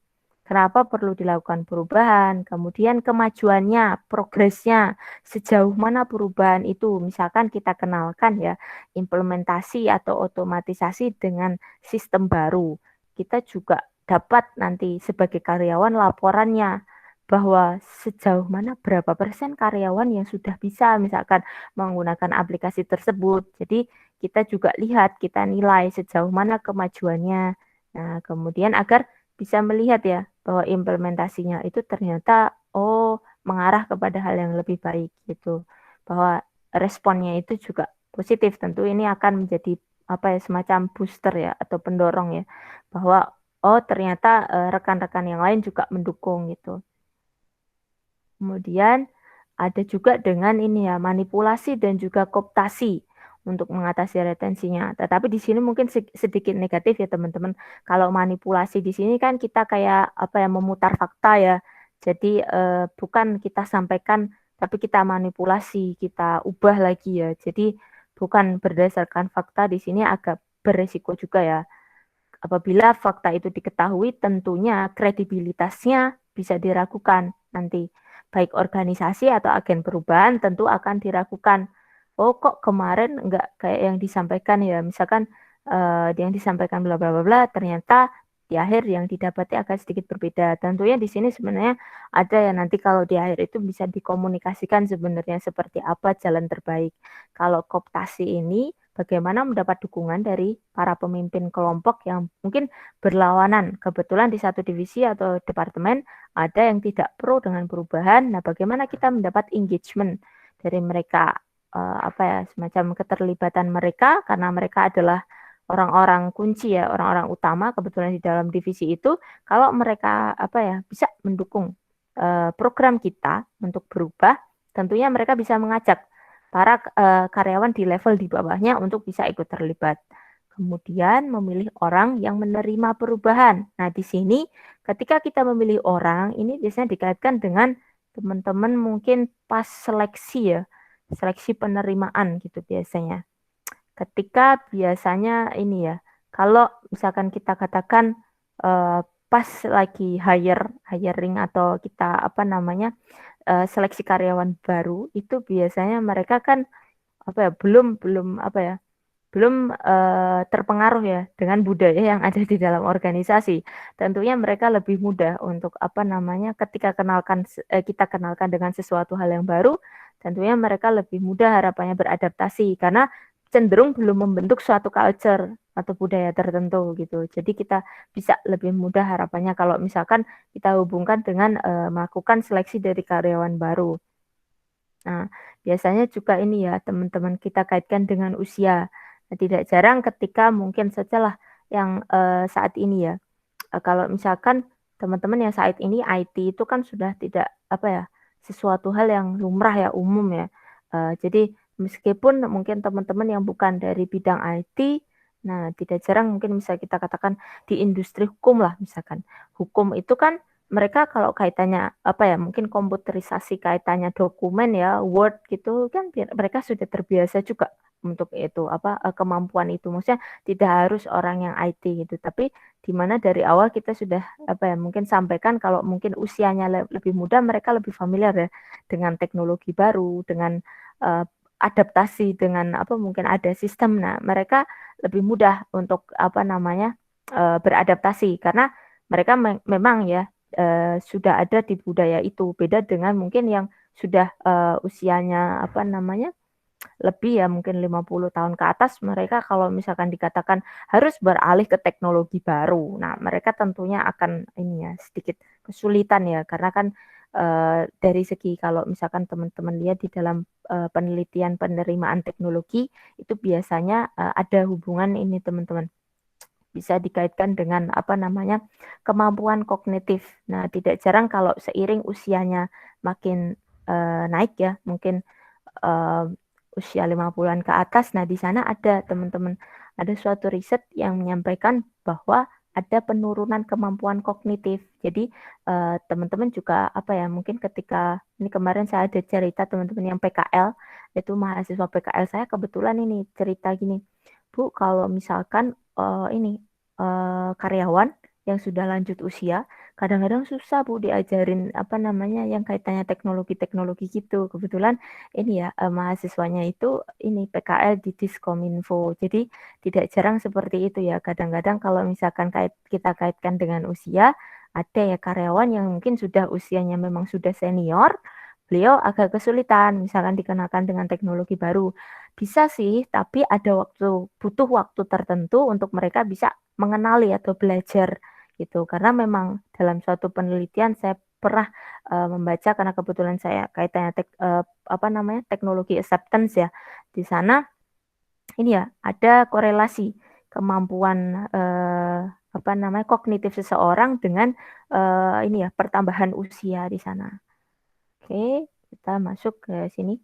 kenapa perlu dilakukan perubahan, kemudian kemajuannya, progresnya, sejauh mana perubahan itu. Misalkan kita kenalkan ya, implementasi atau otomatisasi dengan sistem baru. Kita juga dapat nanti sebagai karyawan laporannya bahwa sejauh mana berapa persen karyawan yang sudah bisa misalkan menggunakan aplikasi tersebut. Jadi kita juga lihat, kita nilai sejauh mana kemajuannya. Nah, kemudian agar bisa melihat ya bahwa implementasinya itu ternyata mengarah kepada hal yang lebih baik gitu. Bahwa responnya itu juga positif. Tentu ini akan menjadi semacam booster ya atau pendorong ya bahwa ternyata rekan-rekan yang lain juga mendukung gitu. Kemudian ada juga dengan manipulasi dan juga kooptasi untuk mengatasi retensinya. Tetapi di sini mungkin sedikit negatif ya teman-teman. Kalau manipulasi di sini kan kita kayak memutar fakta ya. Jadi bukan kita sampaikan tapi kita manipulasi, kita ubah lagi ya. Jadi bukan berdasarkan fakta di sini agak beresiko juga ya. Apabila fakta itu diketahui, tentunya kredibilitasnya bisa diragukan nanti. Baik organisasi atau agen perubahan tentu akan diragukan. Oh kok kemarin nggak kayak yang disampaikan ya, misalkan yang disampaikan bla bla bla bla, ternyata di akhir yang didapati agak sedikit berbeda. Tentunya di sini sebenarnya ada ya nanti kalau di akhir itu bisa dikomunikasikan sebenarnya seperti apa jalan terbaik. Kalau kooptasi ini bagaimana mendapat dukungan dari para pemimpin kelompok yang mungkin berlawanan. Kebetulan di satu divisi atau departemen ada yang tidak pro dengan perubahan. Nah, bagaimana kita mendapat engagement dari mereka, semacam keterlibatan mereka karena mereka adalah orang-orang kunci ya, orang-orang utama kebetulan di dalam divisi itu. Kalau mereka bisa mendukung program kita untuk berubah, tentunya mereka bisa mengajak para karyawan di level di bawahnya untuk bisa ikut terlibat. Kemudian memilih orang yang menerima perubahan. Nah, di sini ketika kita memilih orang, ini biasanya dikaitkan dengan teman-teman mungkin pas seleksi ya, seleksi penerimaan gitu biasanya. Ketika biasanya kalau misalkan kita katakan pas lagi hiring atau kita seleksi karyawan baru itu biasanya mereka kan belum belum terpengaruh ya dengan budaya yang ada di dalam organisasi. Tentunya mereka lebih mudah untuk apa namanya kita kenalkan dengan sesuatu hal yang baru, tentunya mereka lebih mudah harapannya beradaptasi karena cenderung belum membentuk suatu culture atau budaya tertentu gitu. Jadi kita bisa lebih mudah harapannya kalau misalkan kita hubungkan dengan melakukan seleksi dari karyawan baru. Nah, biasanya juga ini ya, teman-teman kita kaitkan dengan usia. Nah, tidak jarang ketika mungkin sajalah yang saat ini ya, kalau misalkan teman-teman yang saat ini IT itu kan sudah tidak apa ya, sesuatu hal yang lumrah ya, umum ya. Jadi meskipun mungkin teman-teman yang bukan dari bidang IT, nah tidak jarang mungkin bisa kita katakan di industri hukum lah misalkan. Hukum itu kan mereka kalau kaitannya apa ya, mungkin komputerisasi kaitannya dokumen ya, Word gitu kan mereka sudah terbiasa juga untuk itu apa, kemampuan itu. Maksudnya tidak harus orang yang IT gitu, tapi di mana dari awal kita sudah apa ya, mungkin sampaikan kalau mungkin usianya lebih muda, mereka lebih familiar ya dengan teknologi baru, dengan adaptasi dengan apa, mungkin ada sistem. Nah, mereka lebih mudah untuk apa namanya, beradaptasi karena mereka memang ya sudah ada di budaya itu. Beda dengan mungkin yang sudah usianya apa namanya, lebih ya mungkin 50 tahun ke atas, mereka kalau misalkan dikatakan harus beralih ke teknologi baru. Nah, mereka tentunya akan ini ya sedikit kesulitan ya karena kan dari segi kalau misalkan teman-teman lihat di dalam penelitian penerimaan teknologi itu biasanya ada hubungan ini teman-teman, bisa dikaitkan dengan apa namanya, kemampuan kognitif. Nah, tidak jarang kalau seiring usianya makin naik ya, mungkin uh, usia 50-an ke atas. Nah, di sana ada teman-teman, ada suatu riset yang menyampaikan bahwa ada penurunan kemampuan kognitif. Jadi teman-teman juga apa ya, mungkin ketika ini kemarin saya ada cerita teman-teman yang PKL, itu mahasiswa PKL saya kebetulan ini cerita gini, Bu, kalau misalkan ini karyawan yang sudah lanjut usia, kadang-kadang susah Bu diajarin apa namanya yang kaitannya teknologi-teknologi gitu. Kebetulan ini ya mahasiswanya itu ini PKL di Diskominfo. Jadi tidak jarang seperti itu ya. Kadang-kadang kalau misalkan kita kaitkan dengan usia, ada ya karyawan yang mungkin sudah usianya memang sudah senior, beliau agak kesulitan misalkan dikenakan dengan teknologi baru. Bisa sih, tapi ada butuh waktu tertentu untuk mereka bisa mengenali atau belajar gitu. Karena memang dalam suatu penelitian saya pernah membaca karena kebetulan saya kaitannya apa namanya, teknologi acceptance ya. Di sana ini ya, ada korelasi kemampuan apa namanya, kognitif seseorang dengan ini ya, pertambahan usia di sana. Oke, kita masuk ke sini.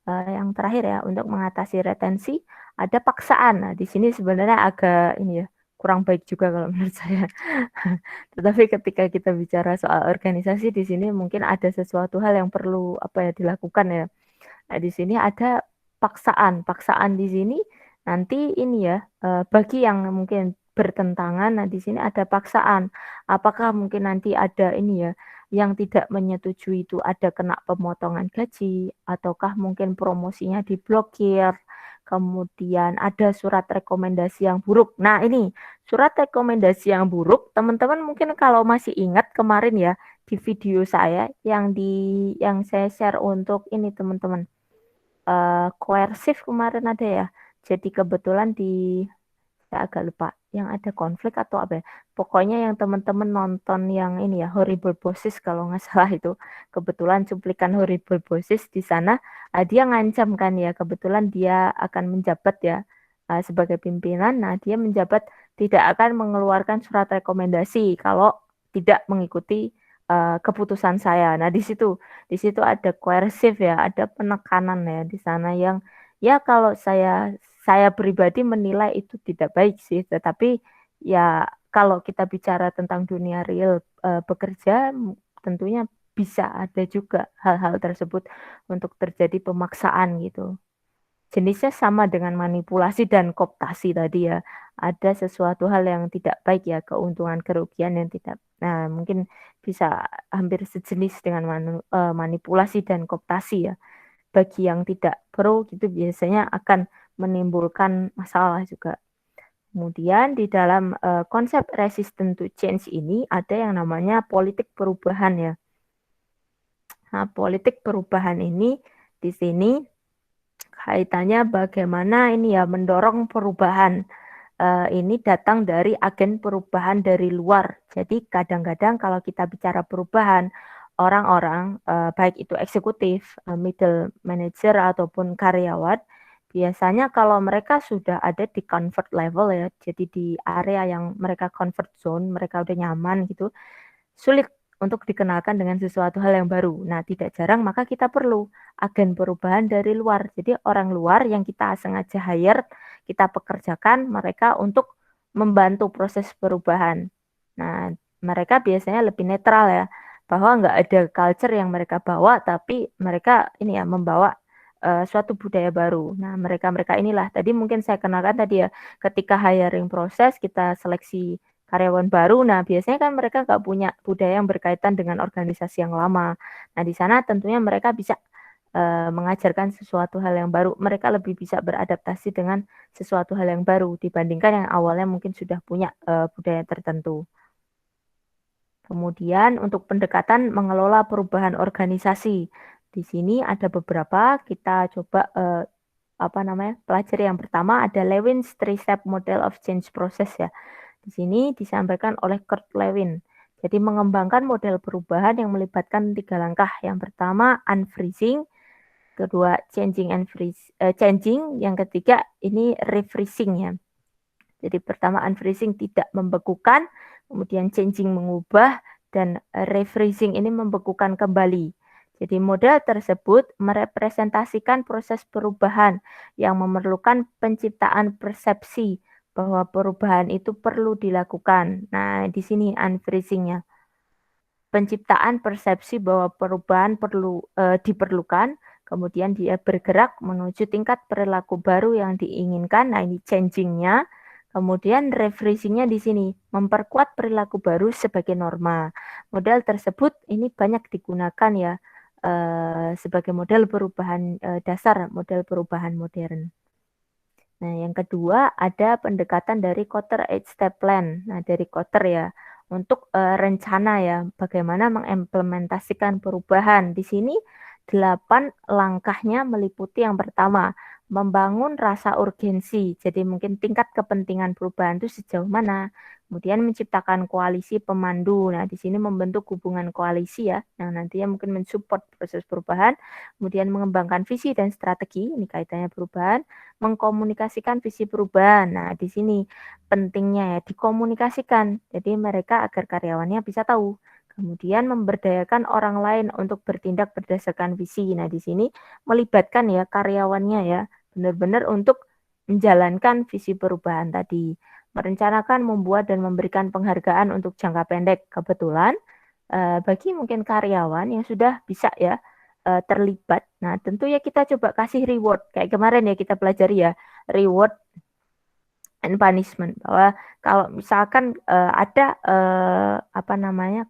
Yang terakhir ya, untuk mengatasi retensi ada paksaan. Nah, di sini sebenarnya agak ini ya, kurang baik juga kalau menurut saya. Tetapi ketika kita bicara soal organisasi di sini mungkin ada sesuatu hal yang perlu apa ya dilakukan ya. Nah, di sini ada paksaan. Paksaan di sini nanti ini ya, bagi yang mungkin bertentangan, nah di sini ada paksaan. Apakah mungkin nanti ada ini ya, yang tidak menyetujui itu ada kena pemotongan gaji, ataukah mungkin promosinya diblokir, kemudian ada surat rekomendasi yang buruk. Nah ini, surat rekomendasi yang buruk, teman-teman mungkin kalau masih ingat kemarin ya, di video saya yang saya share untuk ini teman-teman, koersif kemarin ada ya. Jadi kebetulan saya agak lupa yang ada konflik atau apa ya. Pokoknya yang teman-teman nonton yang ini ya Horrible Bosses kalau nggak salah itu. Kebetulan cuplikan Horrible Bosses di sana dia ngancam kan ya, kebetulan dia akan menjabat ya sebagai pimpinan. Nah, dia menjabat tidak akan mengeluarkan surat rekomendasi kalau tidak mengikuti keputusan saya. Nah, di situ ada coercive ya, ada penekanan ya di sana yang ya kalau saya pribadi menilai itu tidak baik sih, tetapi ya kalau kita bicara tentang dunia real bekerja, tentunya bisa ada juga hal-hal tersebut untuk terjadi pemaksaan gitu. Jenisnya sama dengan manipulasi dan kooptasi tadi ya. Ada sesuatu hal yang tidak baik ya, keuntungan kerugian yang tidak. Nah, mungkin bisa hampir sejenis dengan manipulasi dan kooptasi ya. Bagi yang tidak pro gitu biasanya akan menimbulkan masalah juga. Kemudian di dalam konsep resistant to change ini ada yang namanya politik perubahan ya. Nah, politik perubahan ini di sini kaitannya bagaimana ini ya mendorong perubahan. Ini datang dari agen perubahan dari luar. Jadi kadang-kadang kalau kita bicara perubahan, orang-orang baik itu eksekutif, middle manager ataupun karyawan, biasanya kalau mereka sudah ada di comfort level ya, jadi di area yang mereka comfort zone, mereka udah nyaman gitu, sulit untuk dikenalkan dengan sesuatu hal yang baru. Nah, tidak jarang maka kita perlu agen perubahan dari luar. Jadi orang luar yang kita sengaja hire, kita pekerjakan mereka untuk membantu proses perubahan. Nah, mereka biasanya lebih netral ya, bahwa nggak ada culture yang mereka bawa, tapi mereka ini ya membawa suatu budaya baru. Nah, mereka-mereka inilah tadi mungkin saya kenalkan tadi ya, ketika hiring proses kita seleksi karyawan baru. Nah, biasanya kan mereka nggak punya budaya yang berkaitan dengan organisasi yang lama. Nah, di sana tentunya mereka bisa mengajarkan sesuatu hal yang baru. Mereka lebih bisa beradaptasi dengan sesuatu hal yang baru dibandingkan yang awalnya mungkin sudah punya budaya tertentu. Kemudian untuk pendekatan mengelola perubahan organisasi. Di sini ada beberapa, kita coba pelajari. Yang pertama ada Lewin's Three-Step Model of Change Process ya. Di sini disampaikan oleh Kurt Lewin. Jadi mengembangkan model perubahan yang melibatkan 3 langkah. Yang pertama unfreezing, kedua changing, yang ketiga ini refreezing ya. Jadi pertama unfreezing tidak membekukan, kemudian changing mengubah, dan refreezing ini membekukan kembali. Jadi model tersebut merepresentasikan proses perubahan yang memerlukan penciptaan persepsi bahwa perubahan itu perlu dilakukan. Nah, di sini unfreezingnya. Penciptaan persepsi bahwa perubahan diperlukan, kemudian dia bergerak menuju tingkat perilaku baru yang diinginkan. Nah, ini changingnya. Kemudian refreezingnya di sini, memperkuat perilaku baru sebagai norma. Model tersebut ini banyak digunakan ya sebagai model perubahan dasar, model perubahan modern. Nah, yang kedua ada pendekatan dari Kotter 8-step plan. Nah, dari Kotter ya, untuk rencana ya, bagaimana mengimplementasikan perubahan. Di sini 8 langkahnya meliputi yang pertama, membangun rasa urgensi. Jadi mungkin tingkat kepentingan perubahan itu sejauh mana. Kemudian menciptakan koalisi pemandu. Nah, di sini membentuk hubungan koalisi ya, yang nantinya mungkin mensupport proses perubahan. Kemudian mengembangkan visi dan strategi, ini kaitannya perubahan, mengkomunikasikan visi perubahan. Nah, di sini pentingnya ya dikomunikasikan. Jadi mereka agar karyawannya bisa tahu. Kemudian memberdayakan orang lain untuk bertindak berdasarkan visi. Nah, di sini melibatkan ya karyawannya ya, benar-benar untuk menjalankan visi perubahan tadi. Merencanakan, membuat, dan memberikan penghargaan untuk jangka pendek. Kebetulan bagi mungkin karyawan yang sudah bisa ya terlibat. Nah, tentu ya kita coba kasih reward. Kayak kemarin ya kita pelajari ya, reward and punishment. Bahwa kalau misalkan ada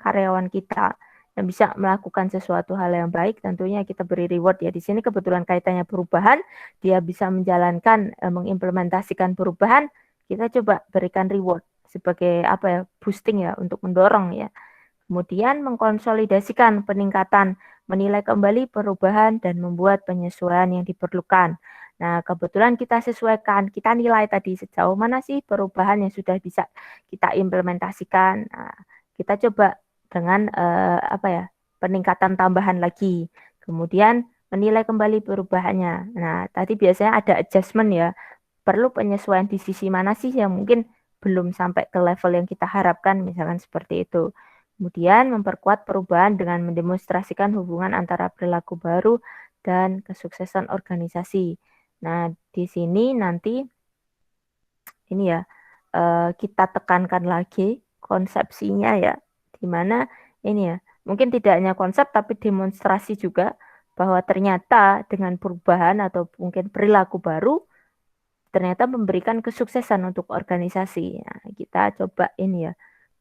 karyawan kita yang bisa melakukan sesuatu hal yang baik, tentunya kita beri reward ya. Di sini kebetulan kaitannya perubahan, dia bisa menjalankan, mengimplementasikan perubahan, kita coba berikan reward sebagai boosting ya untuk mendorong ya. Kemudian mengkonsolidasikan peningkatan, menilai kembali perubahan dan membuat penyesuaian yang diperlukan. Nah, kebetulan kita sesuaikan, kita nilai tadi sejauh mana sih perubahan yang sudah bisa kita implementasikan. Nah, kita coba dengan peningkatan tambahan lagi. Kemudian menilai kembali perubahannya. Nah, tadi biasanya ada adjustment ya. Perlu penyesuaian di sisi mana sih yang mungkin belum sampai ke level yang kita harapkan, misalkan seperti itu. Kemudian memperkuat perubahan dengan mendemonstrasikan hubungan antara perilaku baru dan kesuksesan organisasi. Nah, di sini nanti ini ya kita tekankan lagi konsepsinya ya, di mana ini ya, mungkin tidak hanya konsep tapi demonstrasi juga bahwa ternyata dengan perubahan atau mungkin perilaku baru ternyata memberikan kesuksesan untuk organisasi. Nah, kita coba ini ya,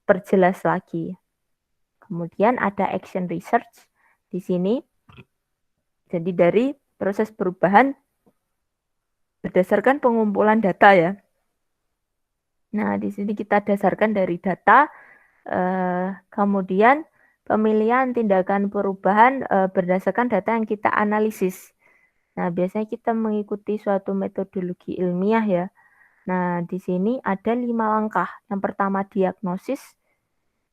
perjelas lagi. Kemudian ada action research di sini. Jadi dari proses perubahan berdasarkan pengumpulan data ya. Nah, di sini kita dasarkan dari data, kemudian pemilihan tindakan perubahan berdasarkan data yang kita analisis. Nah, biasanya kita mengikuti suatu metodologi ilmiah ya. Nah, di sini ada 5 langkah. Yang pertama diagnosis,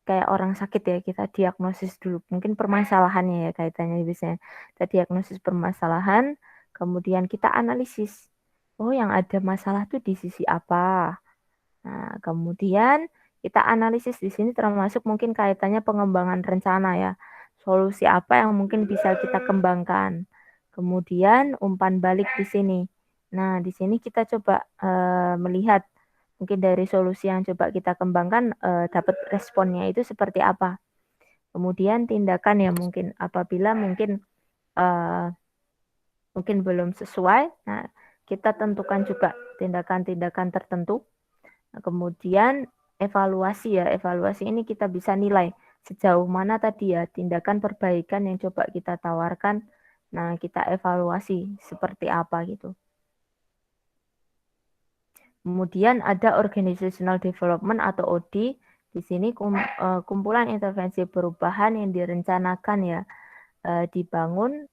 kayak orang sakit ya, kita diagnosis dulu. Mungkin permasalahannya ya kaitannya biasanya. Kita diagnosis permasalahan, kemudian kita analisis. Oh, yang ada masalah tuh di sisi apa? Nah, kemudian kita analisis di sini termasuk mungkin kaitannya pengembangan rencana ya. Solusi apa yang mungkin bisa kita kembangkan. Kemudian umpan balik di sini. Nah, di sini kita coba melihat mungkin dari solusi yang coba kita kembangkan dapat responnya itu seperti apa. Kemudian tindakan ya mungkin apabila mungkin belum sesuai, nah kita tentukan juga tindakan-tindakan tertentu. Nah, kemudian evaluasi ya, evaluasi ini kita bisa nilai sejauh mana tadi ya tindakan perbaikan yang coba kita tawarkan. Nah, kita evaluasi seperti apa gitu. Kemudian ada organizational development atau OD. Di sini kumpulan intervensi perubahan yang direncanakan ya dibangun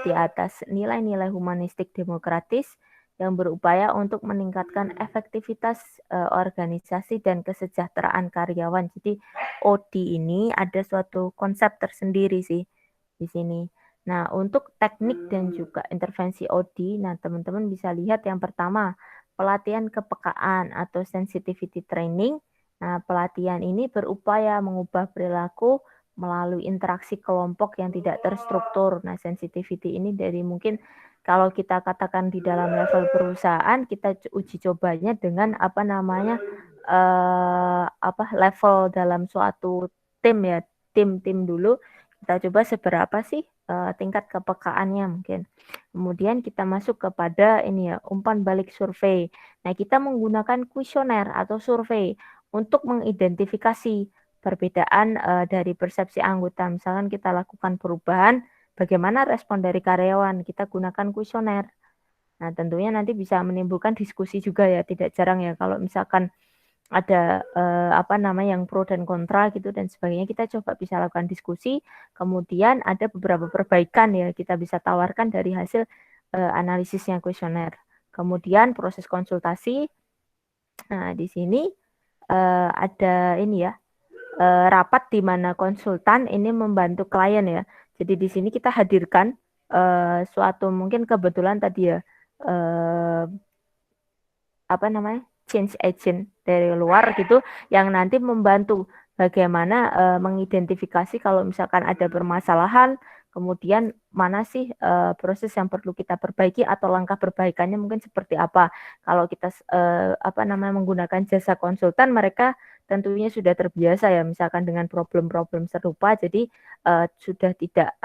di atas nilai-nilai humanistik demokratis yang berupaya untuk meningkatkan efektivitas organisasi dan kesejahteraan karyawan. Jadi OD ini ada suatu konsep tersendiri sih di sini. Nah, untuk teknik dan juga intervensi OD, nah teman-teman bisa lihat yang pertama, pelatihan kepekaan atau sensitivity training. Nah, pelatihan ini berupaya mengubah perilaku melalui interaksi kelompok yang tidak terstruktur. Nah, sensitivity ini dari mungkin kalau kita katakan di dalam level perusahaan, kita uji cobanya dengan apa namanya level dalam suatu tim ya, tim dulu. Kita coba seberapa sih tingkat kepekaannya mungkin. Kemudian kita masuk kepada ini ya, umpan balik survei. Nah, kita menggunakan kuesioner atau survei untuk mengidentifikasi perbedaan dari persepsi anggota. Misalkan kita lakukan perubahan, bagaimana respon dari karyawan? Kita gunakan kuesioner. Nah, tentunya nanti bisa menimbulkan diskusi juga ya, tidak jarang ya kalau misalkan ada yang pro dan kontra gitu dan sebagainya, kita coba bisa lakukan diskusi, kemudian ada beberapa perbaikan ya kita bisa tawarkan dari hasil analisisnya kuesioner. Kemudian proses konsultasi. Nah, di sini ada ini ya, rapat di mana konsultan ini membantu klien ya. Jadi di sini kita hadirkan suatu mungkin kebetulan tadi ya change agent dari luar gitu yang nanti membantu bagaimana mengidentifikasi kalau misalkan ada permasalahan, kemudian mana sih proses yang perlu kita perbaiki atau langkah perbaikannya mungkin seperti apa. Kalau kita menggunakan jasa konsultan, mereka tentunya sudah terbiasa ya misalkan dengan problem-problem serupa, jadi sudah tidak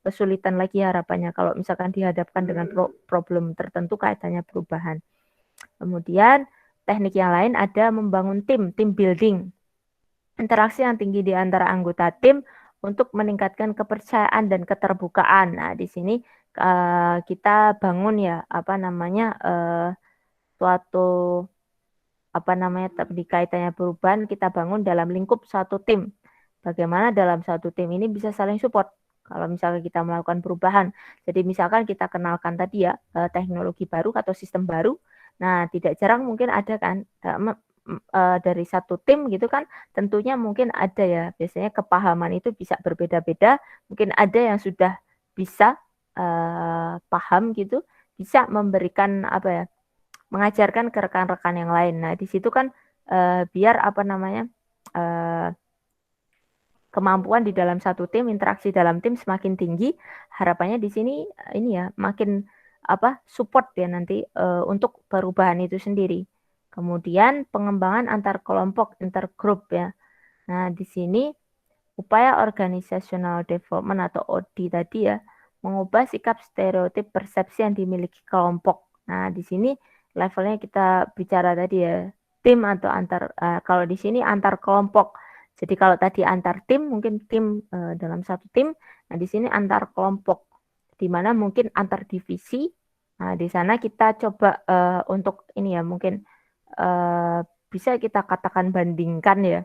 kesulitan lagi harapannya kalau misalkan dihadapkan dengan problem tertentu kaitannya perubahan. Kemudian teknik yang lain ada membangun tim building. Interaksi yang tinggi di antara anggota tim untuk meningkatkan kepercayaan dan keterbukaan. Nah, di sini kita bangun ya suatu di kaitannya perubahan kita bangun dalam lingkup satu tim. Bagaimana dalam satu tim ini bisa saling support kalau misalnya kita melakukan perubahan. Jadi misalkan kita kenalkan tadi ya teknologi baru atau sistem baru. Nah, tidak jarang mungkin ada kan dari satu tim gitu kan, tentunya mungkin ada ya, biasanya kepahaman itu bisa berbeda-beda, mungkin ada yang sudah bisa paham gitu, bisa memberikan mengajarkan ke rekan-rekan yang lain. Nah, di situ kan biar kemampuan di dalam satu tim, interaksi dalam tim semakin tinggi, harapannya di sini ini ya makin support ya nanti untuk perubahan itu sendiri. Kemudian pengembangan antar kelompok, intergroup ya. Nah, di sini upaya organizational development atau OD tadi ya, mengubah sikap stereotip persepsi yang dimiliki kelompok. Nah, di sini levelnya kita bicara tadi ya, tim atau kalau di sini antar kelompok. Jadi kalau tadi antar tim, mungkin tim dalam satu tim, nah di sini antar kelompok, di mana mungkin antar divisi, Nah, di sana kita coba untuk ini ya, mungkin bisa kita katakan bandingkan ya.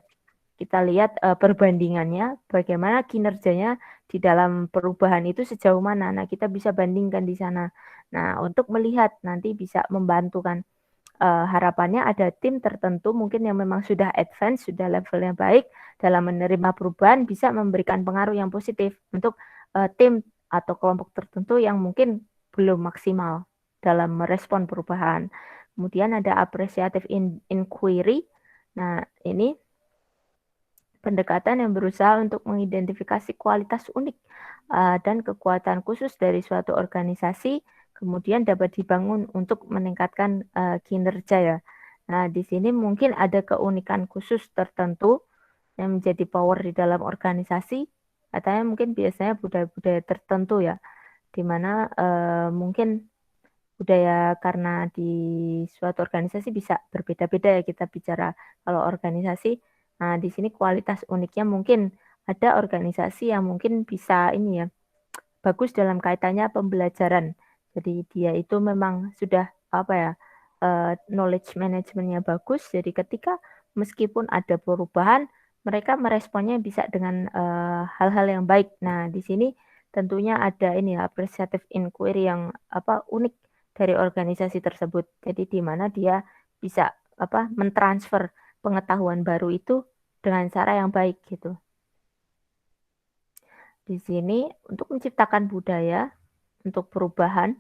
Kita lihat perbandingannya, bagaimana kinerjanya di dalam perubahan itu sejauh mana. Nah, kita bisa bandingkan di sana. Nah, untuk melihat nanti bisa membantu kan. Harapannya ada tim tertentu mungkin yang memang sudah advance, sudah levelnya baik dalam menerima perubahan, bisa memberikan pengaruh yang positif untuk tim atau kelompok tertentu yang mungkin belum maksimal dalam merespon perubahan. Kemudian ada appreciative inquiry. Nah, ini pendekatan yang berusaha untuk mengidentifikasi kualitas unik dan kekuatan khusus dari suatu organisasi, kemudian dapat dibangun untuk meningkatkan kinerja ya. Nah, di sini mungkin ada keunikan khusus tertentu yang menjadi power di dalam organisasi, katanya mungkin biasanya budaya-budaya tertentu ya, di mana mungkin budaya karena di suatu organisasi bisa berbeda-beda ya kita bicara kalau organisasi. Nah, di sini kualitas uniknya mungkin ada organisasi yang mungkin bisa ini ya, bagus dalam kaitannya pembelajaran. Jadi dia itu memang sudah apa ya, knowledge manajemennya bagus. Jadi ketika meskipun ada perubahan, mereka meresponnya bisa dengan hal-hal yang baik. Nah, di sini tentunya ada ini ya, appreciative inquiry yang apa unik dari organisasi tersebut. Jadi di mana dia bisa apa mentransfer pengetahuan baru itu dengan cara yang baik gitu. Di sini untuk menciptakan budaya untuk perubahan.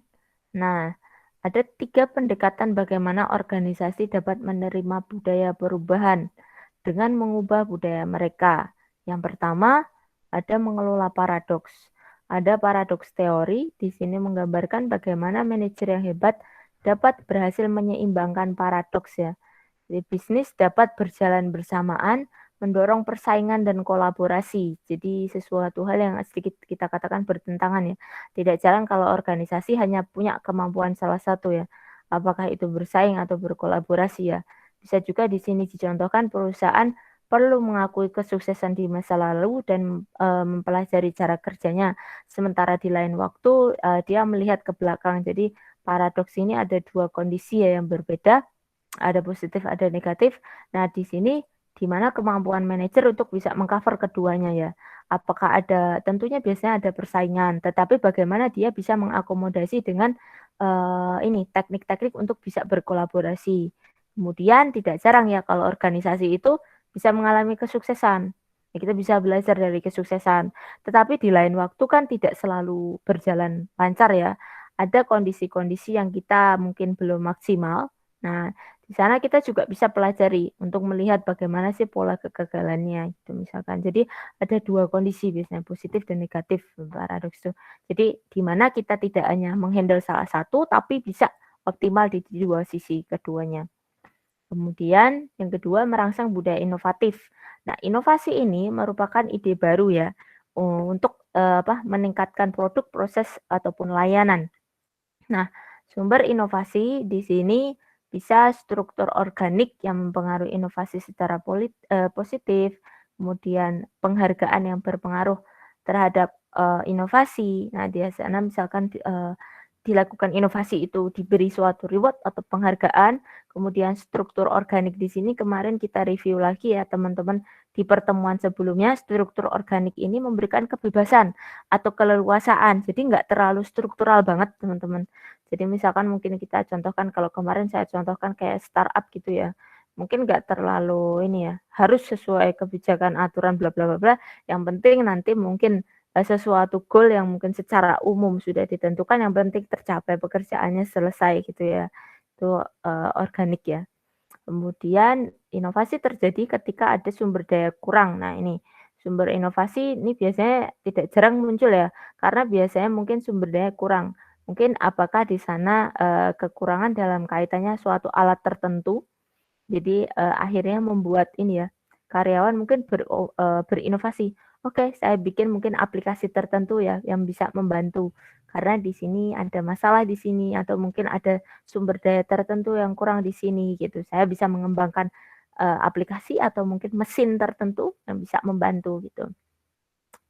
Nah, ada 3 pendekatan bagaimana organisasi dapat menerima budaya perubahan dengan mengubah budaya mereka. Yang pertama, ada mengelola paradoks. Ada paradoks teori, di sini menggambarkan bagaimana manajer yang hebat dapat berhasil menyeimbangkan paradoks ya. Jadi bisnis dapat berjalan bersamaan, mendorong persaingan dan kolaborasi. Jadi sesuatu hal yang sedikit kita katakan bertentangan ya. Tidak jarang kalau organisasi hanya punya kemampuan salah satu ya. Apakah itu bersaing atau berkolaborasi ya. Bisa juga di sini dicontohkan perusahaan perlu mengakui kesuksesan di masa lalu dan mempelajari cara kerjanya. Sementara di lain waktu dia melihat ke belakang. Jadi paradoks ini ada 2 kondisi ya yang berbeda, ada positif, ada negatif. Nah, di sini di mana kemampuan manajer untuk bisa mengcover keduanya ya. Apakah ada, tentunya biasanya ada persaingan, tetapi bagaimana dia bisa mengakomodasi dengan ini teknik-teknik untuk bisa berkolaborasi. Kemudian tidak jarang ya kalau organisasi itu bisa mengalami kesuksesan. Ya, kita bisa belajar dari kesuksesan. Tetapi di lain waktu kan tidak selalu berjalan lancar ya. Ada kondisi-kondisi yang kita mungkin belum maksimal. Nah, di sana kita juga bisa pelajari untuk melihat bagaimana sih pola kegagalannya gitu misalkan. Jadi ada 2 kondisi biasanya positif dan negatif paradoks itu. Jadi di mana kita tidak hanya menghandle salah satu tapi bisa optimal di 2 sisi keduanya. Kemudian yang kedua merangsang budaya inovatif. Nah, inovasi ini merupakan ide baru ya untuk meningkatkan produk, proses ataupun layanan. Nah, sumber inovasi di sini bisa struktur organik yang mempengaruhi inovasi secara positif, kemudian penghargaan yang berpengaruh terhadap inovasi. Nah, di sana misalkan dilakukan inovasi itu diberi suatu reward atau penghargaan, kemudian struktur organik di sini kemarin kita review lagi ya teman-teman di pertemuan sebelumnya, struktur organik ini memberikan kebebasan atau keleluasaan, jadi nggak terlalu struktural banget teman-teman. Jadi misalkan mungkin kita contohkan kalau kemarin saya contohkan kayak startup gitu ya, mungkin nggak terlalu ini ya, harus sesuai kebijakan aturan bla bla bla bla, yang penting nanti mungkin sesuatu goal yang mungkin secara umum sudah ditentukan, yang penting tercapai, pekerjaannya selesai gitu ya. Itu organik ya. Kemudian inovasi terjadi ketika ada sumber daya kurang. Nah, ini sumber inovasi ini biasanya tidak jarang muncul ya, karena biasanya mungkin sumber daya kurang. Mungkin apakah di sana kekurangan dalam kaitannya suatu alat tertentu, jadi akhirnya membuat ini ya, karyawan mungkin berinovasi, "Oke, saya bikin mungkin aplikasi tertentu ya yang bisa membantu, karena di sini ada masalah di sini atau mungkin ada sumber daya tertentu yang kurang di sini," gitu. Saya bisa mengembangkan aplikasi atau mungkin mesin tertentu yang bisa membantu gitu.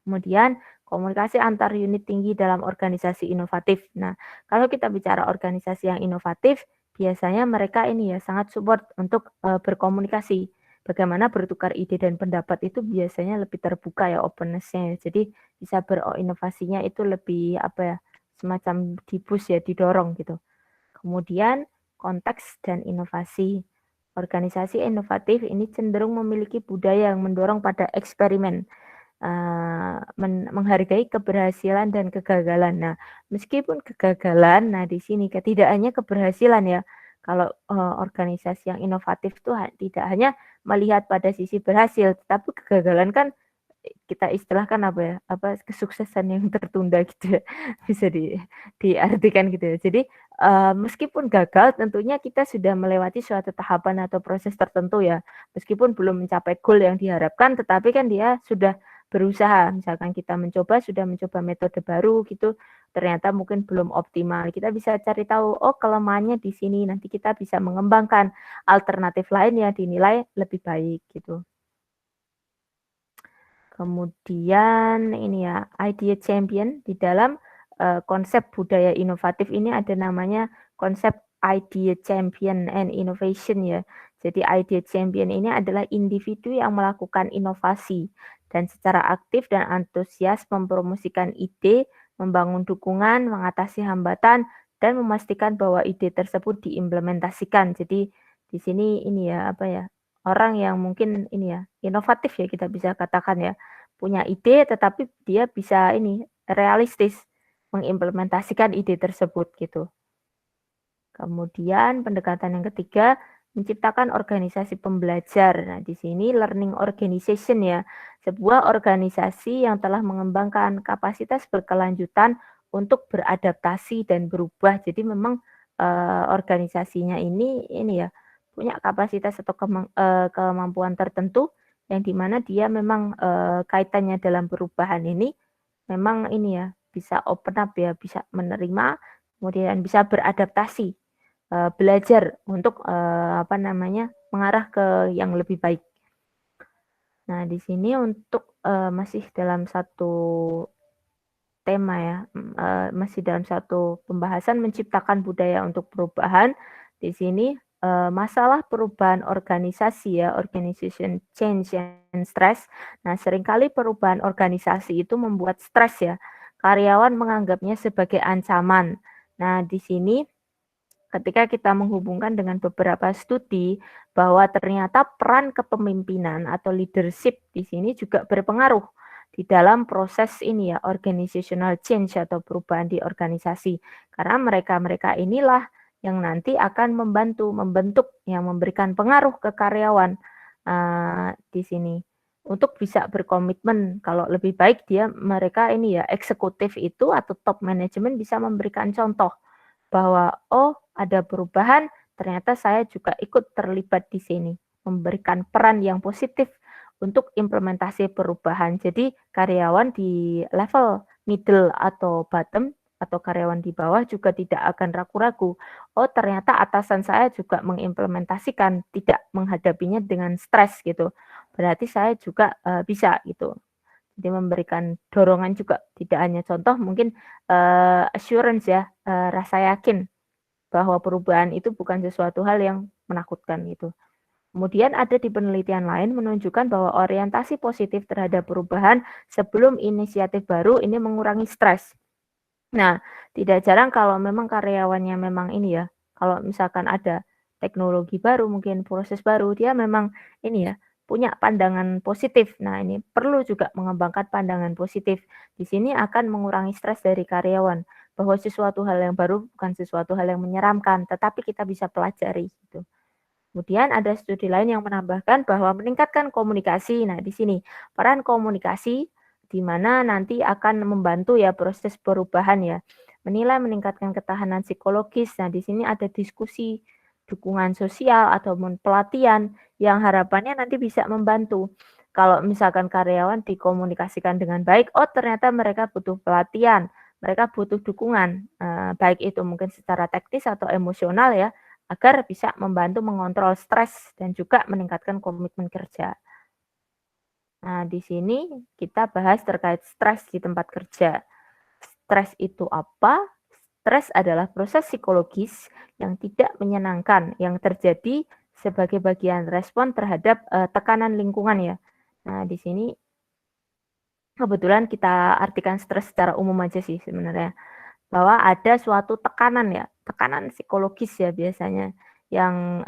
Kemudian komunikasi antar unit tinggi dalam organisasi inovatif. Nah, kalau kita bicara organisasi yang inovatif, biasanya mereka ini ya sangat support untuk berkomunikasi. Bagaimana bertukar ide dan pendapat itu biasanya lebih terbuka ya openness-nya ya. Jadi bisa berinovasinya itu lebih apa ya, semacam di-push ya, didorong gitu. Kemudian konteks dan inovasi. Organisasi inovatif ini cenderung memiliki budaya yang mendorong pada eksperimen, menghargai keberhasilan dan kegagalan. Nah, meskipun kegagalan, nah di sini tidak hanya keberhasilan ya. Kalau organisasi yang inovatif itu tidak hanya melihat pada sisi berhasil, tetapi kegagalan kan kita istilahkan apa ya, apa kesuksesan yang tertunda gitu ya, bisa diartikan gitu ya. Jadi, meskipun gagal tentunya kita sudah melewati suatu tahapan atau proses tertentu ya, meskipun belum mencapai goal yang diharapkan, tetapi kan dia sudah berusaha. Misalkan kita sudah mencoba metode baru gitu, ternyata mungkin belum optimal, kita bisa cari tahu, oh kelemahannya di sini, nanti kita bisa mengembangkan alternatif lain yang dinilai lebih baik gitu. Kemudian ini ya, idea champion di dalam konsep budaya inovatif ini ada namanya konsep idea champion and innovation ya. Jadi idea champion ini adalah individu yang melakukan inovasi dan secara aktif dan antusias mempromosikan ide, membangun dukungan, mengatasi hambatan, dan memastikan bahwa ide tersebut diimplementasikan. Jadi di sini ini ya apa ya, orang yang mungkin ini ya inovatif ya kita bisa katakan ya. Punya ide tetapi dia bisa ini, realistis mengimplementasikan ide tersebut gitu. Kemudian pendekatan yang ketiga, menciptakan organisasi pembelajar. Nah, di sini learning organization ya, sebuah organisasi yang telah mengembangkan kapasitas berkelanjutan untuk beradaptasi dan berubah. Jadi memang organisasinya ini ya punya kapasitas atau kemampuan tertentu yang dimana dia memang kaitannya dalam perubahan ini memang ini ya bisa open up ya, bisa menerima, kemudian bisa beradaptasi. Belajar untuk, apa namanya, mengarah ke yang lebih baik. Nah, di sini untuk, masih dalam satu tema ya, masih dalam satu pembahasan menciptakan budaya untuk perubahan. Di sini, masalah perubahan organisasi ya, organization change and stress. Nah, seringkali perubahan organisasi itu membuat stres ya, karyawan menganggapnya sebagai ancaman. Nah, di sini ketika kita menghubungkan dengan beberapa studi bahwa ternyata peran kepemimpinan atau leadership di sini juga berpengaruh di dalam proses ini ya organizational change atau perubahan di organisasi. Karena mereka-mereka inilah yang nanti akan membentuk yang memberikan pengaruh ke karyawan di sini untuk bisa berkomitmen kalau lebih baik mereka ini ya eksekutif itu atau top management bisa memberikan contoh bahwa, "Oh, ada perubahan, ternyata saya juga ikut terlibat di sini." Memberikan peran yang positif untuk implementasi perubahan. Jadi karyawan di level middle atau bottom, atau karyawan di bawah juga tidak akan ragu-ragu, "Oh, ternyata atasan saya juga mengimplementasikan, tidak menghadapinya dengan stres," gitu. Berarti saya juga, bisa gitu. Jadi memberikan dorongan juga, tidak hanya contoh mungkin, assurance ya, rasa yakin bahwa perubahan itu bukan sesuatu hal yang menakutkan gitu. Kemudian ada di penelitian lain menunjukkan bahwa orientasi positif terhadap perubahan sebelum inisiatif baru ini mengurangi stres. Nah, tidak jarang kalau memang karyawannya memang ini ya, kalau misalkan ada teknologi baru, mungkin proses baru, dia memang ini ya, punya pandangan positif. Nah, ini perlu juga mengembangkan pandangan positif. Di sini akan mengurangi stres dari karyawan, bahwa sesuatu hal yang baru bukan sesuatu hal yang menyeramkan, tetapi kita bisa pelajari gitu. Kemudian ada studi lain yang menambahkan bahwa meningkatkan komunikasi. Nah, di sini peran komunikasi di mana nanti akan membantu ya proses perubahan ya. Menilai meningkatkan ketahanan psikologis. Nah, di sini ada diskusi, dukungan sosial ataupun pelatihan yang harapannya nanti bisa membantu. Kalau misalkan karyawan dikomunikasikan dengan baik, oh ternyata mereka butuh pelatihan, mereka butuh dukungan, baik itu mungkin secara teknis atau emosional ya, agar bisa membantu mengontrol stres dan juga meningkatkan komitmen kerja. Nah, di sini kita bahas terkait stres di tempat kerja. Stres itu apa? Stres adalah proses psikologis yang tidak menyenangkan yang terjadi sebagai bagian respon terhadap tekanan lingkungan ya. Nah, di sini kebetulan kita artikan stres secara umum aja sih sebenarnya. Bahwa ada suatu tekanan ya, tekanan psikologis ya biasanya yang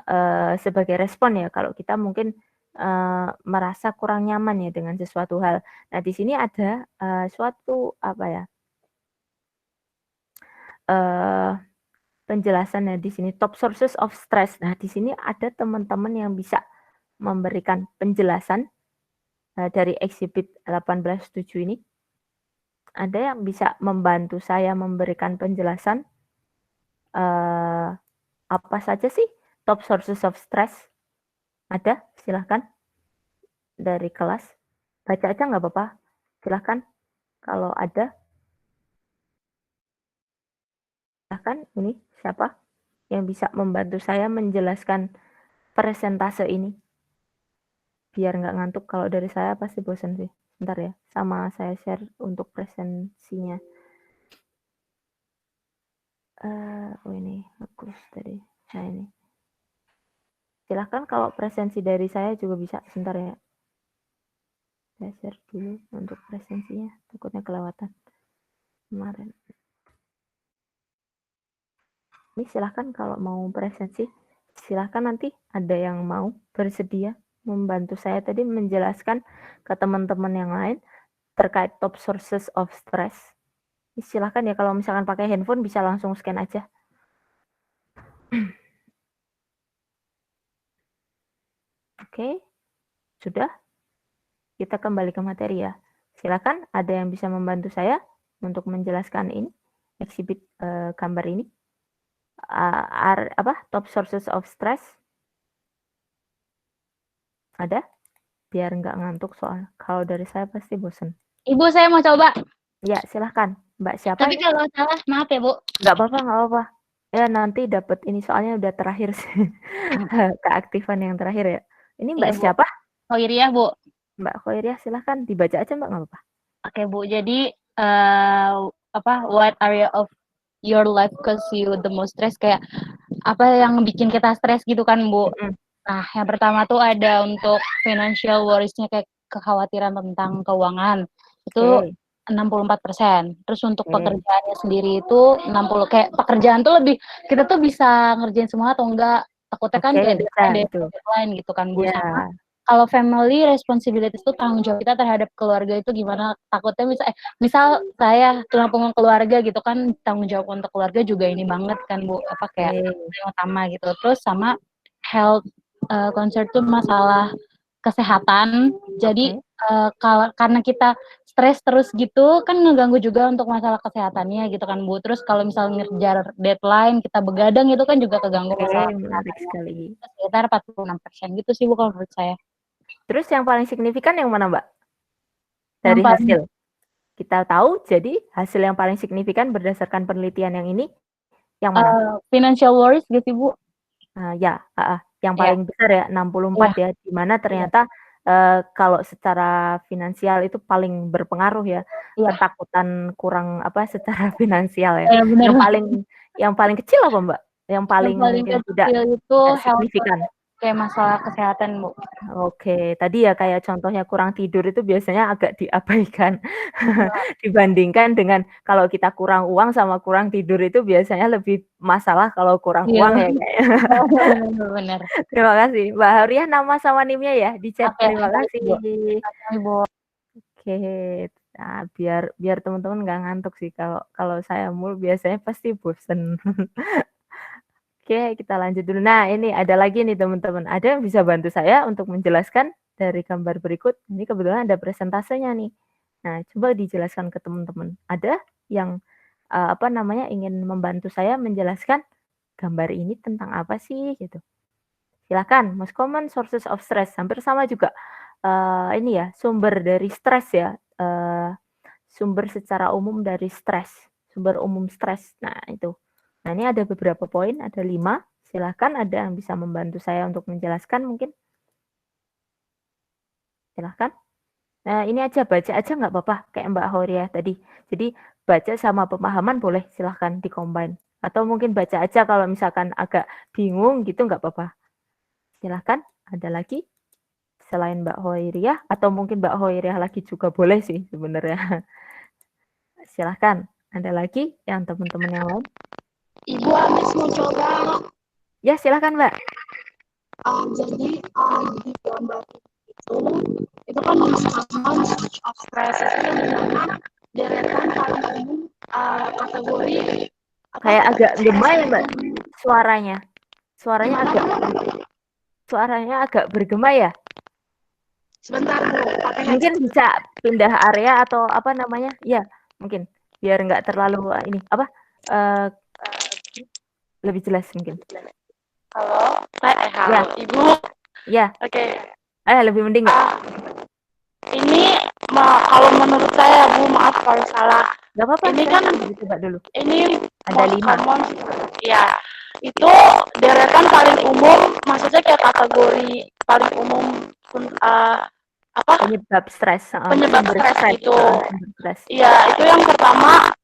sebagai respon ya kalau kita mungkin merasa kurang nyaman ya dengan sesuatu hal. Nah, di sini ada suatu apa ya? eh penjelasannya di sini top sources of stress. Nah, di sini ada teman-teman yang bisa memberikan penjelasan dari exhibit 18.7 ini. Ada yang bisa membantu saya memberikan penjelasan apa saja sih top sources of stress? Ada? Silahkan dari kelas. Baca aja nggak apa-apa. Silahkan kalau ada. Silahkan ini siapa yang bisa membantu saya menjelaskan presentase ini? Biar nggak ngantuk, kalau dari saya pasti bosan sih. Bentar ya, sama saya share untuk presensinya. Oh ini, bagus tadi. Nah ini. Silahkan kalau presensi dari saya juga bisa, sebentar ya. Saya share dulu untuk presensinya, takutnya kelewatan kemarin. Ini silahkan kalau mau presensi, silahkan nanti ada yang mau bersedia membantu saya tadi menjelaskan ke teman-teman yang lain terkait top sources of stress. Silahkan ya, kalau misalkan pakai handphone bisa langsung scan aja. Oke, sudah? Kita kembali ke materi ya. Silakan, ada yang bisa membantu saya untuk menjelaskan ini, exhibit gambar ini. Top sources of stress? Ada? Biar nggak ngantuk soal. Kalau dari saya pasti bosen. Ibu, saya mau coba. Ya, silahkan. Mbak siapa Tapi ini? kalau salah, maaf ya, Bu. Nggak apa-apa, nggak apa-apa. Ya, nanti dapat ini soalnya udah terakhir sih. Keaktifan yang terakhir ya. Ini Mbak Iya, Bu. siapa? Khoiriah, Bu. Mbak Khoiriah, silahkan dibaca aja Mbak, nggak apa-apa. Oke, Bu. Jadi, what area of your life cause you the most stress? Kayak apa yang bikin kita stres gitu kan, Bu? Nah, yang pertama tuh ada untuk financial worries-nya, kayak kekhawatiran tentang keuangan. Itu 64%. Terus untuk pekerjaannya sendiri itu 60. Kayak pekerjaan tuh lebih, kita tuh bisa ngerjain semua atau enggak. Takutnya kan kayak deadline gitu kan, Bu. Sama kalau family responsibilities itu tanggung jawab kita terhadap keluarga itu gimana. Takutnya misal saya tulang punggung keluarga gitu kan, tanggung jawab untuk keluarga juga ini banget kan, Bu. Apa kayak yang utama gitu. Terus sama health concern tuh masalah kesehatan. Jadi karena kita stres terus gitu kan ngeganggu juga untuk masalah kesehatannya gitu kan, Bu. Terus kalau misalnya ngejar deadline, kita begadang itu kan juga keganggu masalah menarik sekali. Sekitar 46% gitu sih, Bu, kalau menurut saya. Terus yang paling signifikan yang mana, Mbak? Dari hasil. Kita tahu, jadi hasil yang paling signifikan berdasarkan penelitian yang ini, yang mana? Financial worries gitu, Bu. Yang paling besar ya, 64 ya, di mana ternyata kalau secara finansial itu paling berpengaruh ya, ketakutan kurang secara finansial ya. Yang paling kecil apa, Mbak? Yang paling mungkin tidak signifikan? Kayak masalah kesehatan, Bu. Oke, tadi ya kayak contohnya kurang tidur itu biasanya agak diabaikan dibandingkan dengan kalau kita kurang uang sama kurang tidur itu biasanya lebih masalah kalau kurang uang ya kayaknya. Benar. Terima kasih. Mbak Hauriah, nama sama NIM-nya ya di chat. Terima kasih. Oke. Nah, biar teman-teman nggak ngantuk sih, kalau saya mulu biasanya pasti bosen. Oke, kita lanjut dulu. Nah, ini ada lagi nih teman-teman. Ada yang bisa bantu saya untuk menjelaskan dari gambar berikut. Ini kebetulan ada presentasenya nih. Nah, coba dijelaskan ke teman-teman. Ada yang ingin membantu saya menjelaskan gambar ini tentang apa sih gitu. Silakan. Most common sources of stress. Hampir sama juga. Ini ya, sumber dari stres ya. Sumber secara umum dari stres. Sumber umum stres. Nah, itu. Nah, ini ada beberapa poin, ada 5. Silahkan, ada yang bisa membantu saya untuk menjelaskan mungkin. Silahkan. Nah, ini aja baca aja nggak apa-apa kayak Mbak Horia tadi. Jadi baca sama pemahaman boleh silahkan di-combine. Atau mungkin baca aja kalau misalkan agak bingung gitu nggak apa-apa. Silahkan, ada lagi selain Mbak Hoiriah atau mungkin Mbak Hoiriah lagi juga boleh sih sebenarnya. Silahkan, ada lagi yang teman-teman yang lain? Ibu habis mau coba. Ya, silahkan Mbak. Jadi di gambar itu kan mengatakan of stress itu yang dimana deretan paling umum kategori Kayak agak gema ya Mbak suaranya. Suaranya agak bergema ya. Sebentar Bu, pakai Mungkin bisa pindah area atau apa namanya? Ya, mungkin biar nggak terlalu ini apa lebih jelas mungkin. Halo, halo Ya. Ibu. Ya. Oke. Lebih mending nggak? Ini kalau menurut saya Bu, maaf kalau salah. Nggak apa-apa. Ini kan coba dulu. Ini ada 5. Common, ya. Itu deretan paling umum, maksudnya kayak kategori paling umum apa? Penyebab stres. Penyebab stres itu. Iya, itu yang pertama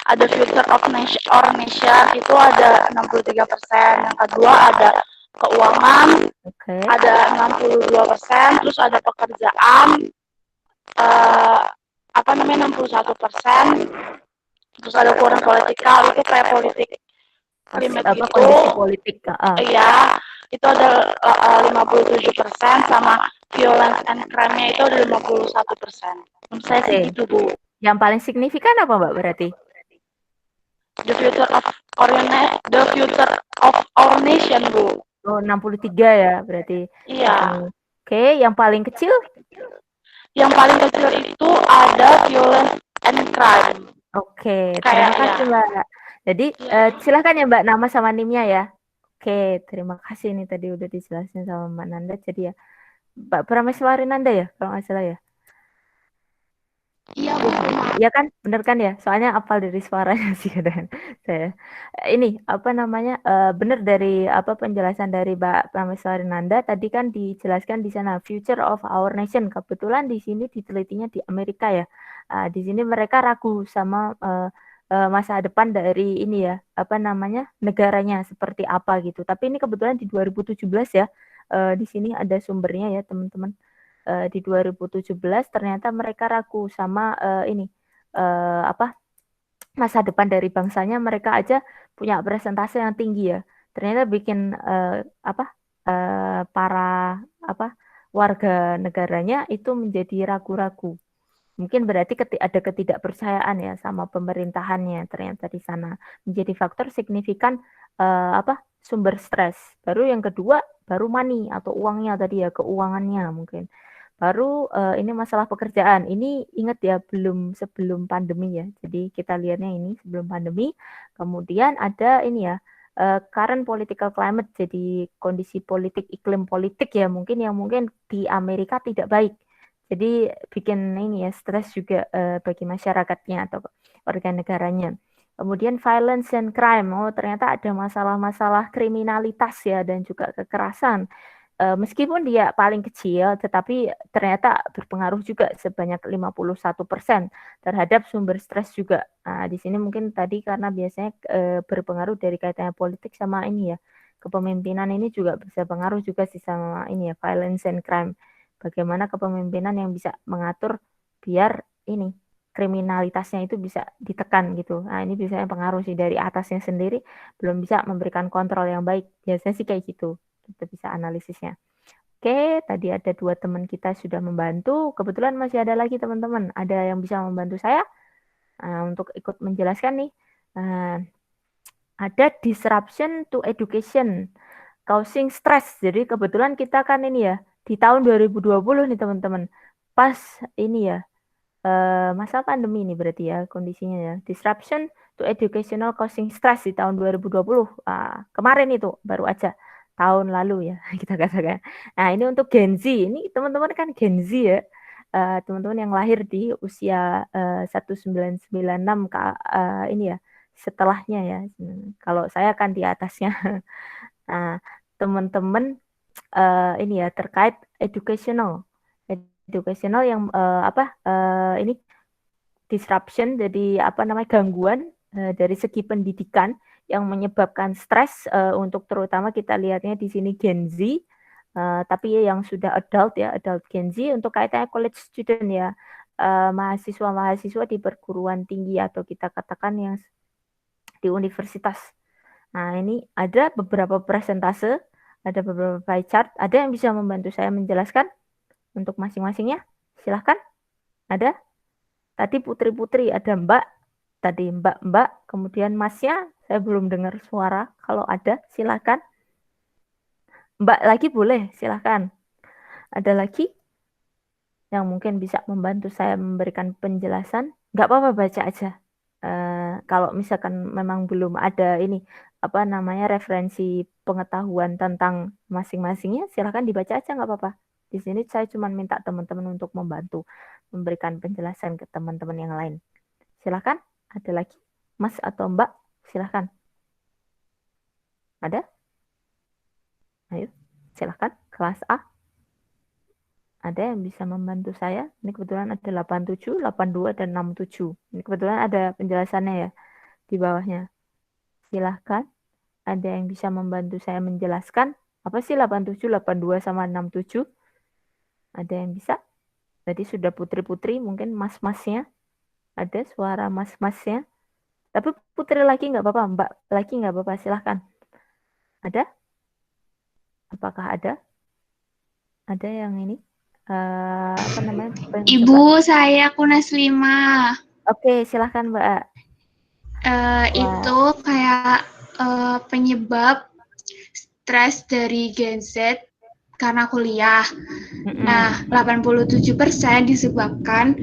ada Future of Nation itu ada 63%, yang kedua ada keuangan ada 62%, terus ada pekerjaan 61%, terus ada foreign political itu kayak politik climate gitu. Kondisi politik. Iya, itu ada 57%, sama violence and crime-nya itu ada 51%. Menurut saya sih gitu Bu. Yang paling signifikan apa Mbak berarti? The future of our nation Bu. 63 ya berarti. Iya. Oke, yang paling kecil? Yang paling kecil itu ada violence and crime. Oke, terima kasih Mbak. Jadi silakan ya Mbak nama sama NIM-nya ya. Oke, terima kasih nih tadi udah dijelasin sama Mbak Nanda. Jadi ya Mbak Prameswari Nanda ya kalau nggak salah ya. Iya, ya kan, bener kan ya? Soalnya apal dari suaranya sih kadang saya. Ini apa namanya? Bener dari apa penjelasan dari Mbak Prameswari Nanda tadi kan dijelaskan di sana future of our nation. Kebetulan di sini ditelitinya di Amerika ya. Di sini mereka ragu sama masa depan dari ini ya, apa namanya? Negaranya seperti apa gitu. Tapi ini kebetulan di 2017 ya. Di sini ada sumbernya ya, teman-teman. Di 2017 ternyata mereka ragu sama ini apa masa depan dari bangsanya, mereka aja punya presentase yang tinggi ya. Ternyata bikin para warga negaranya itu menjadi ragu-ragu. Mungkin berarti ada ketidakpercayaan ya sama pemerintahannya ternyata di sana menjadi faktor signifikan sumber stres. Baru yang kedua baru money atau uangnya tadi ya, keuangannya mungkin. Baru ini masalah pekerjaan. Ini ingat ya sebelum pandemi ya. Jadi kita lihatnya ini sebelum pandemi. Kemudian ada ini ya current political climate, jadi kondisi politik, iklim politik ya mungkin yang mungkin di Amerika tidak baik. Jadi bikin ini ya stres juga bagi masyarakatnya atau warga negaranya. Kemudian violence and crime. Oh, ternyata ada masalah-masalah kriminalitas ya dan juga kekerasan. Meskipun dia paling kecil, tetapi ternyata berpengaruh juga sebanyak 51% terhadap sumber stres juga. Nah, di sini mungkin tadi karena biasanya berpengaruh dari kaitannya politik sama ini ya, kepemimpinan ini juga bisa pengaruh juga sih sama ini ya, violence and crime. Bagaimana kepemimpinan yang bisa mengatur biar ini kriminalitasnya itu bisa ditekan gitu. Nah, ini biasanya pengaruh sih dari atasnya sendiri belum bisa memberikan kontrol yang baik. Biasanya sih kayak gitu. Kita bisa analisisnya. Oke, tadi ada 2 teman kita sudah membantu. Kebetulan masih ada lagi teman-teman. Ada yang bisa membantu saya untuk ikut menjelaskan nih. Ada disruption to education, causing stress. Jadi kebetulan kita kan ini ya, di tahun 2020 nih teman-teman. Pas ini ya, masa pandemi ini berarti ya kondisinya ya. Disruption to educational causing stress di tahun 2020. Kemarin itu baru aja. Tahun lalu ya kita katakan. Nah ini untuk Gen Z, ini teman-teman kan Gen Z ya, teman-teman yang lahir di usia 1996 ini ya setelahnya ya. Kalau saya kan di atasnya. Nah teman-teman ini ya terkait educational educational yang ini disruption, jadi gangguan dari segi pendidikan yang menyebabkan stres untuk terutama kita lihatnya di sini Gen Z, tapi yang sudah adult Gen Z untuk kaitannya college student ya, mahasiswa-mahasiswa di perguruan tinggi atau kita katakan yang di universitas. Nah, ini ada beberapa presentase, ada beberapa pie chart, ada yang bisa membantu saya menjelaskan untuk masing-masingnya? Silahkan. Ada? Tadi putri-putri, ada Mbak, tadi Mbak, kemudian Masnya, saya belum dengar suara. Kalau ada, silakan. Mbak lagi boleh, silakan. Ada lagi yang mungkin bisa membantu saya memberikan penjelasan? Nggak apa-apa, baca aja. Kalau misalkan memang belum ada ini, referensi pengetahuan tentang masing-masingnya, silakan dibaca aja, nggak apa-apa. Di sini saya cuma minta teman-teman untuk membantu memberikan penjelasan ke teman-teman yang lain. Silakan, ada lagi? Mas atau Mbak, silakan. Ada? Ayo, silakan. Kelas A. Ada yang bisa membantu saya? Ini kebetulan ada 87, 82, dan 67. Ini kebetulan ada penjelasannya ya di bawahnya. Silahkan. Ada yang bisa membantu saya menjelaskan? Apa sih 87, 82, sama 67? Ada yang bisa? Tadi sudah putri-putri, mungkin mas-masnya. Ada suara mas-masnya. Tapi putri lagi nggak apa-apa, Mbak lagi nggak apa-apa, silahkan. Ada? Apakah ada? Ada yang ini? Ibu, saya Kunas 5. Oke, silahkan Mbak. Itu kayak penyebab stres dari Gen Z karena kuliah. Nah, 87% disebabkan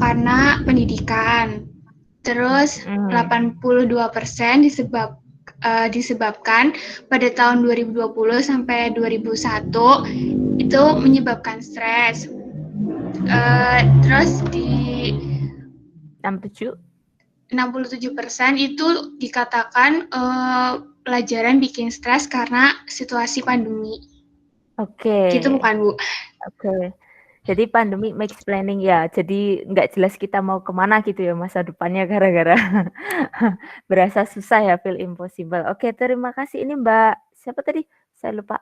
karena pendidikan. Terus 82% disebabkan pada tahun 2020 sampai 2001 itu menyebabkan stres. Terus di 67% itu dikatakan pelajaran bikin stres karena situasi pandemi. Oke. Gitu bukan, Bu? Oke. Jadi pandemi makes planning ya. Jadi nggak jelas kita mau kemana gitu ya masa depannya gara-gara berasa susah ya, feel impossible. Oke, terima kasih. Ini Mbak siapa tadi? Saya lupa.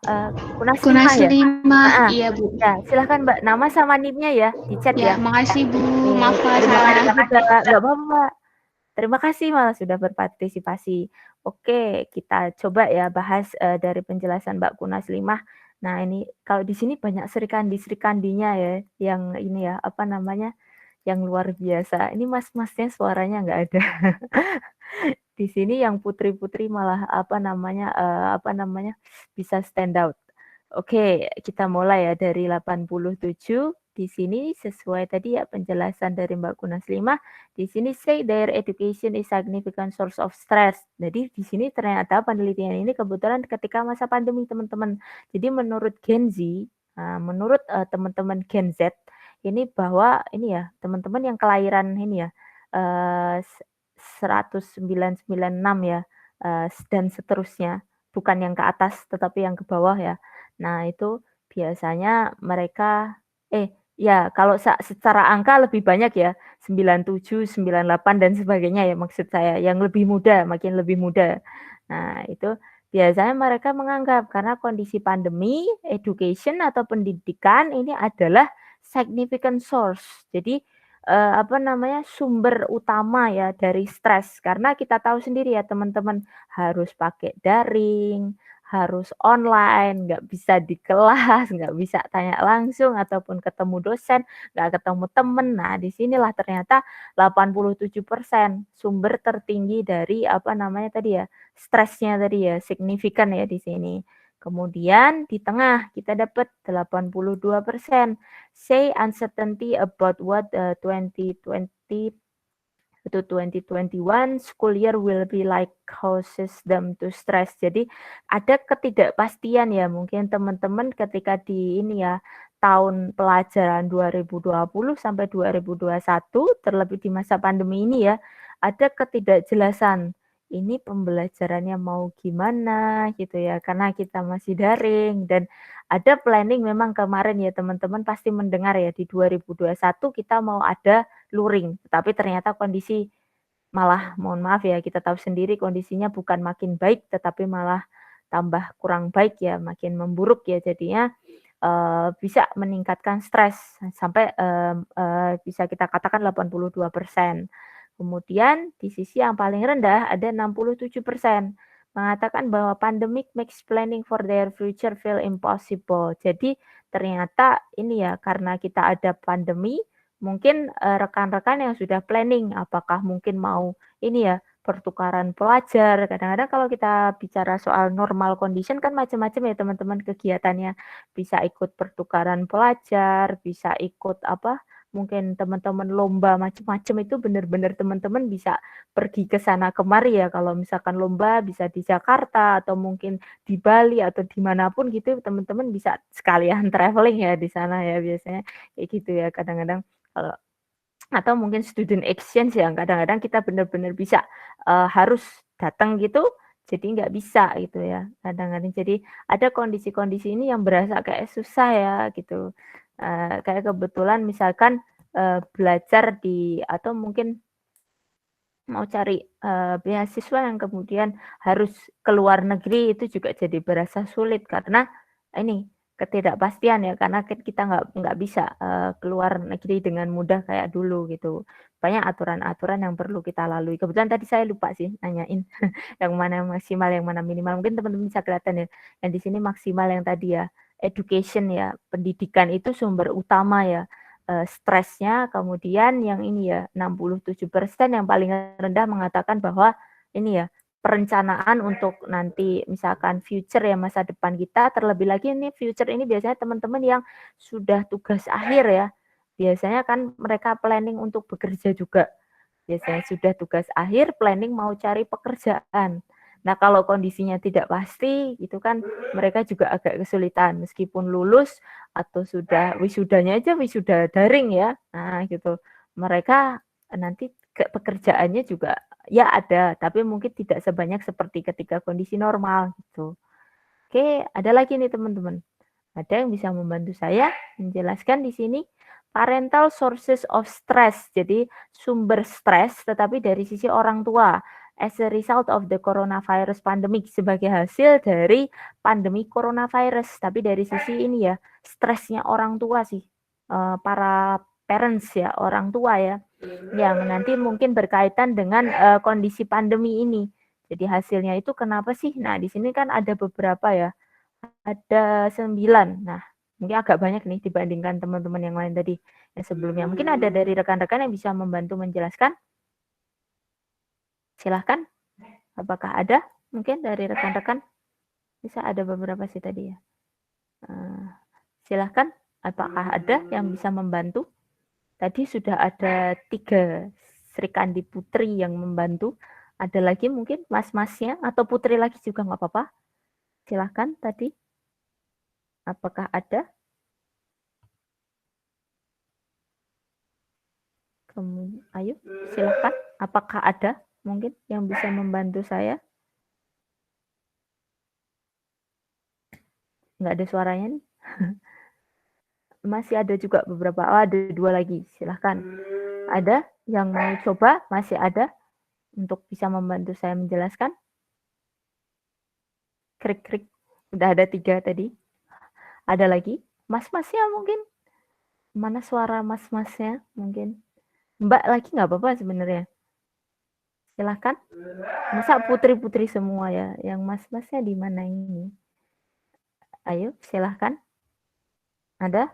Kunas 5 ya? Iya, Bu. Ya, silahkan Mbak. Nama sama NIM-nya ya di chat ya. Makasih, Bu. Maaf kalau Terima salah. kasih juga. Nggak apa-apa. Terima kasih malah sudah berpartisipasi. Oke, kita coba ya bahas dari penjelasan Mbak Kunas 5. Nah, ini kalau di sini banyak serikandi-serikandinya ya, yang ini ya, yang luar biasa. Ini mas-masnya suaranya nggak ada. Di sini yang putri-putri malah bisa stand out. Oke, kita mulai ya dari 87. Di sini sesuai tadi ya penjelasan dari Mbak Kunas 5. Di sini say their education is significant source of stress. Jadi di sini ternyata penelitian ini kebetulan ketika masa pandemi teman-teman. Jadi menurut Gen Z, menurut teman-teman Gen Z, ini bahwa ini ya teman-teman yang kelahiran ini ya 1996 ya dan seterusnya, bukan yang ke atas tetapi yang ke bawah ya. Nah itu biasanya mereka kalau secara angka lebih banyak ya 97, 98 dan sebagainya ya maksud saya yang lebih muda, makin lebih muda. Nah itu biasanya mereka menganggap karena kondisi pandemi, education atau pendidikan ini adalah significant source. Jadi sumber utama ya dari stres. Karena kita tahu sendiri ya teman-teman harus pakai daring, harus online, nggak bisa di kelas, nggak bisa tanya langsung ataupun ketemu dosen, nggak ketemu temen. Nah, disinilah ternyata 87% sumber tertinggi dari stresnya tadi ya, signifikan ya di sini. Kemudian di tengah kita dapat 82%. Say uncertainty about what 2020 to 2021 school year will be like causes them to stress. Jadi ada ketidakpastian ya mungkin teman-teman ketika di ini ya tahun pelajaran 2020 sampai 2021 terlebih di masa pandemi ini ya ada ketidakjelasan ini pembelajarannya mau gimana gitu ya, karena kita masih daring dan ada planning memang kemarin ya teman-teman pasti mendengar ya di 2021 kita mau ada luring, tapi ternyata kondisi malah mohon maaf ya kita tahu sendiri kondisinya bukan makin baik tetapi malah tambah kurang baik ya, makin memburuk ya jadinya, bisa meningkatkan stres sampai, bisa kita katakan 82%. Kemudian di sisi yang paling rendah ada 67% mengatakan bahwa pandemic makes planning for their future feel impossible. Jadi ternyata ini ya karena kita ada pandemi, mungkin, rekan-rekan yang sudah planning apakah mungkin mau ini ya, pertukaran pelajar. Kadang-kadang kalau kita bicara soal normal condition kan macam-macam ya teman-teman kegiatannya. Bisa ikut pertukaran pelajar, bisa ikut apa, mungkin teman-teman lomba macam-macam itu benar-benar teman-teman bisa pergi ke sana kemari ya. Kalau misalkan lomba bisa di Jakarta atau mungkin di Bali atau dimanapun gitu teman-teman bisa sekalian traveling ya di sana ya biasanya kayak gitu ya kadang-kadang kalau atau mungkin student exchange yang kadang-kadang kita benar-benar bisa, harus datang gitu, jadi nggak bisa gitu ya, kadang-kadang. Jadi ada kondisi-kondisi ini yang berasa kayak susah ya gitu, kayak kebetulan misalkan, belajar di atau mungkin mau cari, beasiswa yang kemudian harus ke luar negeri itu juga jadi berasa sulit karena ini, ketidakpastian ya karena kita nggak bisa, ke luar negeri dengan mudah kayak dulu gitu. Banyak aturan-aturan yang perlu kita lalui. Kebetulan tadi saya lupa sih nanyain yang mana yang maksimal, yang mana minimal. Mungkin teman-teman bisa kelihatan ya, yang di sini maksimal yang tadi ya, education ya, pendidikan itu sumber utama ya. Stresnya, kemudian yang ini ya 67% yang paling rendah mengatakan bahwa ini ya, perencanaan untuk nanti misalkan future ya masa depan kita, terlebih lagi ini future ini biasanya teman-teman yang sudah tugas akhir ya, biasanya kan mereka planning untuk bekerja juga. Biasanya sudah tugas akhir, planning mau cari pekerjaan. Nah, kalau kondisinya tidak pasti, itu kan mereka juga agak kesulitan. Meskipun lulus atau sudah wisudanya aja wisuda daring ya. Nah, gitu. Mereka nanti pekerjaannya juga ya ada, tapi mungkin tidak sebanyak seperti ketika kondisi normal gitu. Oke, ada lagi nih teman-teman. Ada yang bisa membantu saya menjelaskan di sini parental sources of stress. Jadi sumber stres tetapi dari sisi orang tua as a result of the coronavirus pandemic sebagai hasil dari pandemi coronavirus. Tapi dari sisi ini ya stresnya orang tua sih para parents ya orang tua ya yang nanti mungkin berkaitan dengan kondisi pandemi ini. Jadi hasilnya itu kenapa sih? Nah di sini kan ada beberapa ya. Ada 9. Nah, mungkin agak banyak nih dibandingkan teman-teman yang lain tadi, yang sebelumnya. Mungkin ada dari rekan-rekan yang bisa membantu menjelaskan? Silahkan. Apakah ada mungkin dari rekan-rekan? Bisa ada beberapa sih tadi ya. Silahkan. Apakah ada yang bisa membantu? Tadi sudah ada 3 Sri Kandi Putri yang membantu. Ada lagi mungkin mas-masnya atau putri lagi juga nggak apa-apa. Silahkan tadi. Apakah ada? Ayo, silahkan. Apakah ada mungkin yang bisa membantu saya? Nggak ada suaranya nih. Masih ada juga beberapa. Oh, ada 2 lagi. Silahkan. Ada yang mau coba? Masih ada untuk bisa membantu saya menjelaskan? Krik-krik. Udah ada 3 tadi. Ada lagi? Mas-masnya mungkin? Mana suara mas-masnya mungkin? Mbak lagi nggak apa-apa sebenarnya. Silahkan. Masa putri-putri semua ya? Yang mas-masnya di mana ini? Ayo, silahkan. Ada?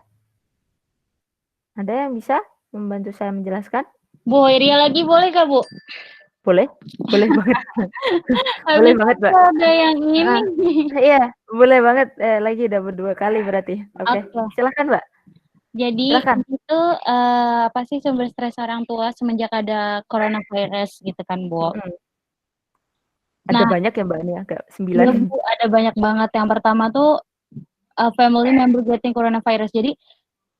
Ada yang bisa membantu saya menjelaskan? Bu Iria lagi boleh gak, Bu? Boleh? Boleh banget. Boleh banget, Mbak. Ada yang ini. Iya, boleh banget. Lagi dapat 2 kali berarti. Oke. Silahkan, Mbak. Jadi Silakan. itu apa sih sumber stres orang tua semenjak ada coronavirus gitu kan, Bu? Ada banyak ya Mbak ini agak 9. Iya, Bu, ada banyak banget. Yang pertama tuh family member getting coronavirus. Jadi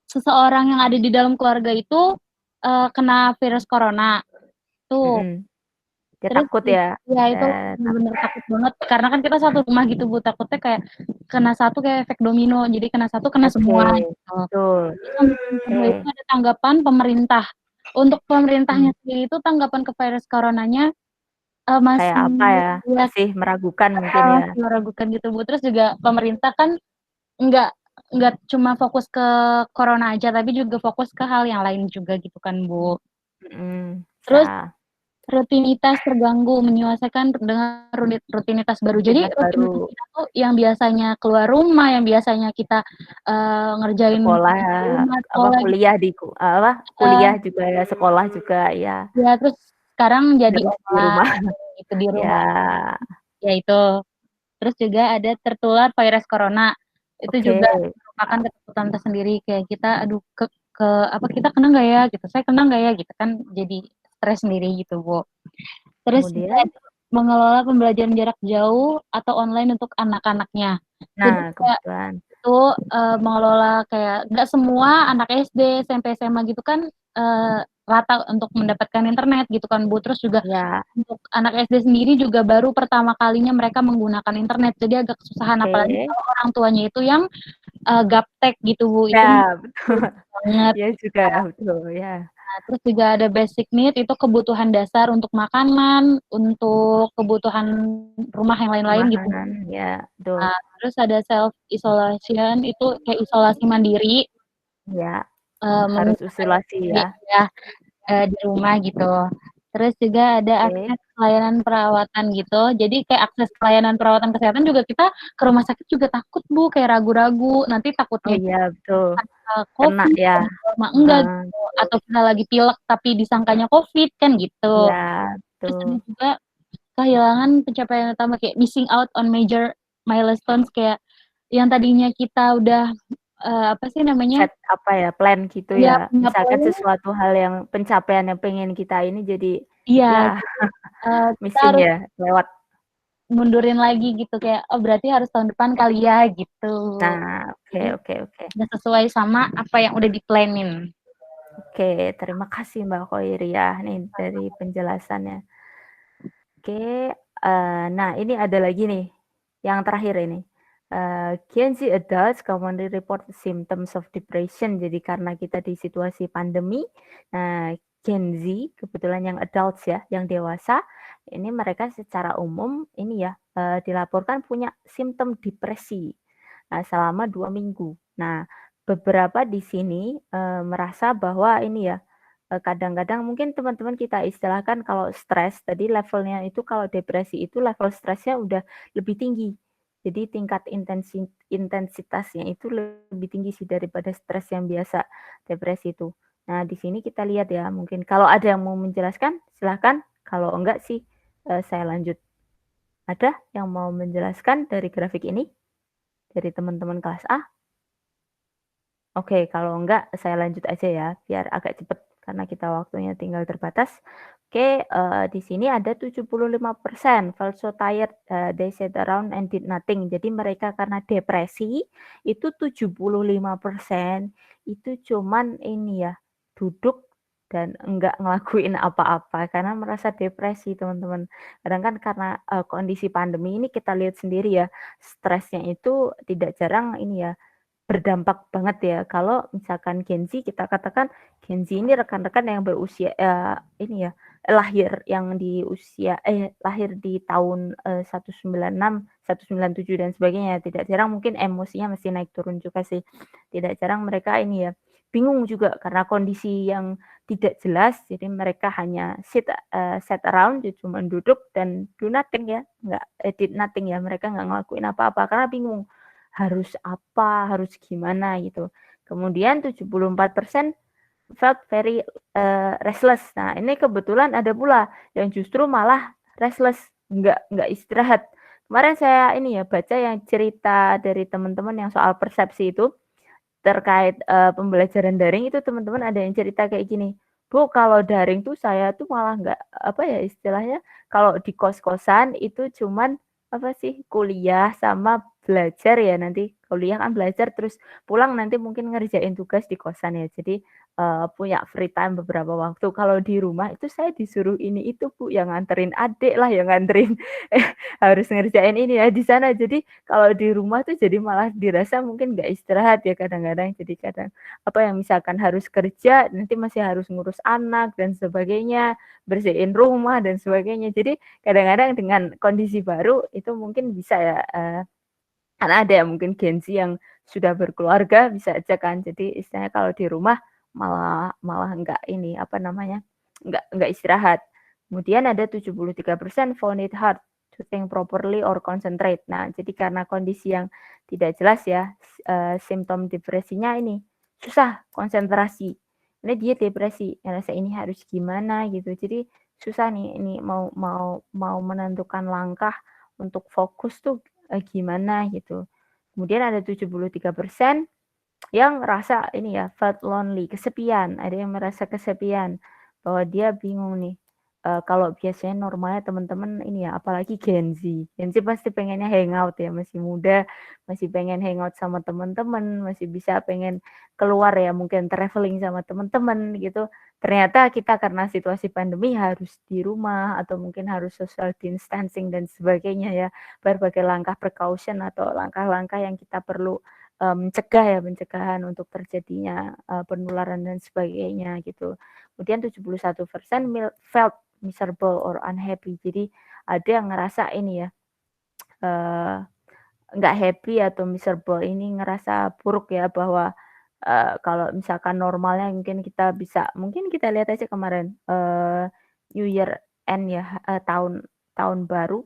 seseorang yang ada di dalam keluarga itu kena virus corona. Tuh. Dia Terus takut ya? ya itu bener-bener takut banget karena kan kita satu rumah gitu Bu, takutnya kayak kena satu kayak efek domino, jadi kena satu kena semua Oke, gitu. betul. Terus yang kedua itu Oke. ada tanggapan pemerintah. Untuk pemerintahnya Hmm. sendiri itu tanggapan ke virus coronanya Kayak apa ya? Masih meragukan mungkin ya? masih meragukan gitu Bu. Terus juga pemerintah kan nggak nggak cuma fokus ke corona aja, tapi juga fokus ke hal yang lain juga gitu kan Bu. Terus Bisa. rutinitas terganggu, menyelesaikan dengan rutinitas baru. Jadi Rutinitas rutinitas baru. kita tuh yang biasanya keluar rumah, yang biasanya kita ngerjain Sekolah, di rumah, apa sekolah gitu. kuliah apa kuliah juga ya, sekolah juga ya. Ya terus sekarang jadi Terus di rumah. online gitu di rumah. Ya. Ya itu. Terus juga ada tertular virus corona. Itu Oke. juga merupakan ketakutan tersendiri kayak kita aduh ke apa kita kena nggak ya gitu. Saya kena nggak ya gitu kan jadi stres sendiri gitu, Bu. Terus juga Kemudian, mengelola pembelajaran jarak jauh atau online untuk anak-anaknya. Jadi nah kayak kebetulan. itu mengelola kayak nggak semua anak SD, SMP, SMA gitu kan rata untuk mendapatkan internet gitu kan Bu. Terus juga Ya, untuk anak SD sendiri juga baru pertama kalinya mereka menggunakan internet. Jadi agak kesusahan apalagi oke. kalau orang tuanya itu yang gaptek gitu Bu. Itu Ya, betul. banget. Ya juga, betul ya. Nah, terus juga ada basic need itu kebutuhan dasar untuk makanan, untuk kebutuhan rumah yang lain-lain gitu. Makanan, ya, betul. Nah, terus ada self isolation itu kayak isolasi mandiri, Ya, harus memisahkan isolasi diri ya. ya, di rumah gitu. Terus juga ada Oke. akses layanan perawatan gitu. Jadi kayak akses pelayanan perawatan kesehatan juga kita ke rumah sakit juga takut Bu, kayak ragu-ragu, nanti Oh takutnya iya, betul. Covid, Kena ya. sama enggak Heeh. gitu, atau kita lagi pilek tapi disangkanya Covid kan gitu. Iya, Terus ada betul. juga kehilangan pencapaian utama kayak missing out on major milestones kayak yang tadinya kita udah apa sih namanya? Set apa ya, plan gitu Ya ya. punya Misalkan plan sesuatu hal yang pencapaian yang pengen kita ini jadi iya ya gitu. Kita missing harus ya, lewat. mundurin lagi gitu kayak, "Oh berarti harus tahun depan kali ya," gitu. Nah, Jadi oke. udah sesuai sama apa yang udah di-plan-in. Oke, terima kasih Mbak Khoiryah nih dari penjelasannya. Oke, nah ini ada lagi nih, yang terakhir ini. Gen Z adults commonly report symptoms of depression. Jadi karena kita di situasi pandemi, nah Gen Z kebetulan yang adults ya, yang dewasa, ini mereka secara umum ini ya dilaporkan punya simptom depresi selama 2 minggu. Nah, beberapa di sini merasa bahwa ini ya kadang-kadang mungkin teman-teman kita istilahkan kalau stres tadi levelnya itu kalau depresi itu level stresnya udah lebih tinggi. Jadi tingkat intensitasnya itu lebih tinggi sih daripada stres yang biasa depresi itu. Nah, di sini kita lihat ya, mungkin kalau ada yang mau menjelaskan silahkan, kalau enggak sih saya lanjut. Ada yang mau menjelaskan dari grafik ini? Dari teman-teman kelas A? Oke, kalau enggak saya lanjut aja ya, biar agak cepat karena kita waktunya tinggal terbatas. Oke, di sini ada 75% felt so tired, they sat around and did nothing. Jadi mereka karena depresi itu 75% itu cuman ini ya, duduk dan enggak ngelakuin apa-apa karena merasa depresi, teman-teman. Kadang kan karena, kondisi pandemi ini kita lihat sendiri ya, stresnya itu tidak jarang ini ya, berdampak banget ya kalau misalkan Gen Z kita katakan Gen Z ini rekan-rekan yang berusia ini ya, lahir yang di usia lahir di tahun 196, 197 dan sebagainya. Tidak jarang mungkin emosinya masih naik turun juga sih. Tidak jarang mereka ini ya, bingung juga karena kondisi yang tidak jelas, jadi mereka hanya sit around, cuma duduk dan do nothing ya, nggak did nothing ya, mereka nggak ngelakuin apa-apa karena bingung. Harus apa, harus gimana gitu. Kemudian 74% felt very restless. Nah, ini kebetulan ada pula yang justru malah restless, nggak istirahat. Kemarin saya ini ya baca yang cerita dari teman-teman yang soal persepsi itu terkait pembelajaran daring itu teman-teman ada yang cerita kayak gini, "Bu, kalau daring tuh saya tuh malah nggak apa ya istilahnya, kalau di kos-kosan itu cuman apa sih, kuliah sama belajar ya, nanti kuliah kan belajar terus pulang nanti mungkin ngerjain tugas di kosan ya. Jadi, punya free time beberapa waktu. Kalau di rumah itu saya disuruh ini itu Bu, yang nganterin adik lah, yang nganterin harus ngerjain ini ya di sana. Jadi kalau di rumah tuh jadi malah dirasa mungkin nggak istirahat ya kadang-kadang. Jadi kadang apa yang misalkan harus kerja, nanti masih harus ngurus anak dan sebagainya, bersihin rumah dan sebagainya. Jadi kadang-kadang dengan kondisi baru itu mungkin bisa ya, karena ada yang mungkin Gen Z yang sudah berkeluarga bisa aja kan. Jadi istilahnya kalau di rumah malah malah enggak ini, apa namanya, enggak istirahat. Kemudian ada 73% found it hard to think properly or concentrate. Nah, jadi karena kondisi yang tidak jelas ya, simptom depresinya ini, susah konsentrasi. Ini dia depresi, ngerasa ini harus gimana gitu. Jadi susah nih ini mau menentukan langkah untuk fokus tuh gimana gitu. Kemudian ada 73% yang ngerasa ini ya, felt lonely, kesepian. Ada yang merasa kesepian, bahwa dia bingung nih, kalau biasanya normalnya teman-teman ini ya, apalagi Gen Z. Gen Z pasti pengennya hangout ya, masih muda, masih pengen hangout sama teman-teman, masih bisa pengen keluar ya, mungkin traveling sama teman-teman gitu. Ternyata kita karena situasi pandemi harus di rumah atau mungkin harus social distancing dan sebagainya ya, berbagai langkah precaution atau langkah-langkah yang kita perlu mencegah ya, pencegahan untuk terjadinya penularan dan sebagainya gitu. Kemudian 71% felt miserable or unhappy. Jadi ada yang ngerasa ini ya, nggak happy atau miserable ini ngerasa buruk ya, bahwa kalau misalkan normalnya mungkin kita lihat aja kemarin, New Year End ya, tahun baru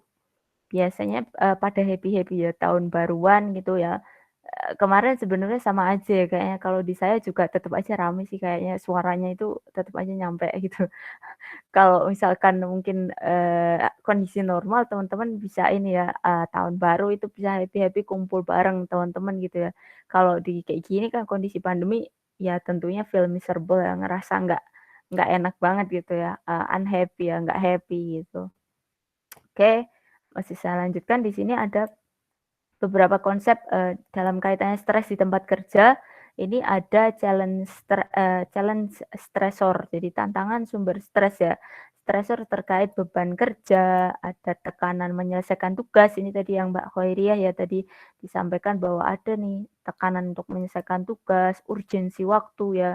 biasanya, pada happy-happy ya, tahun baruan gitu ya. Kemarin sebenarnya sama aja ya kayaknya, kalau di saya juga tetap aja rame sih kayaknya, suaranya itu tetap aja nyampe gitu. Kalau misalkan mungkin, kondisi normal teman-teman bisa ini ya, tahun baru itu bisa happy-happy kumpul bareng teman-teman gitu ya. Kalau di kayak gini kan kondisi pandemi, ya tentunya feel miserable ya, ngerasa nggak enak banget gitu ya, unhappy ya, nggak happy gitu. Oke, masih saya lanjutkan di sini ada beberapa konsep, dalam kaitannya stres di tempat kerja. Ini ada challenge stresor, jadi tantangan sumber stres ya. Stresor terkait beban kerja, ada tekanan menyelesaikan tugas, ini tadi yang Mbak Khoiriah ya tadi disampaikan bahwa ada nih tekanan untuk menyelesaikan tugas, urgensi waktu ya,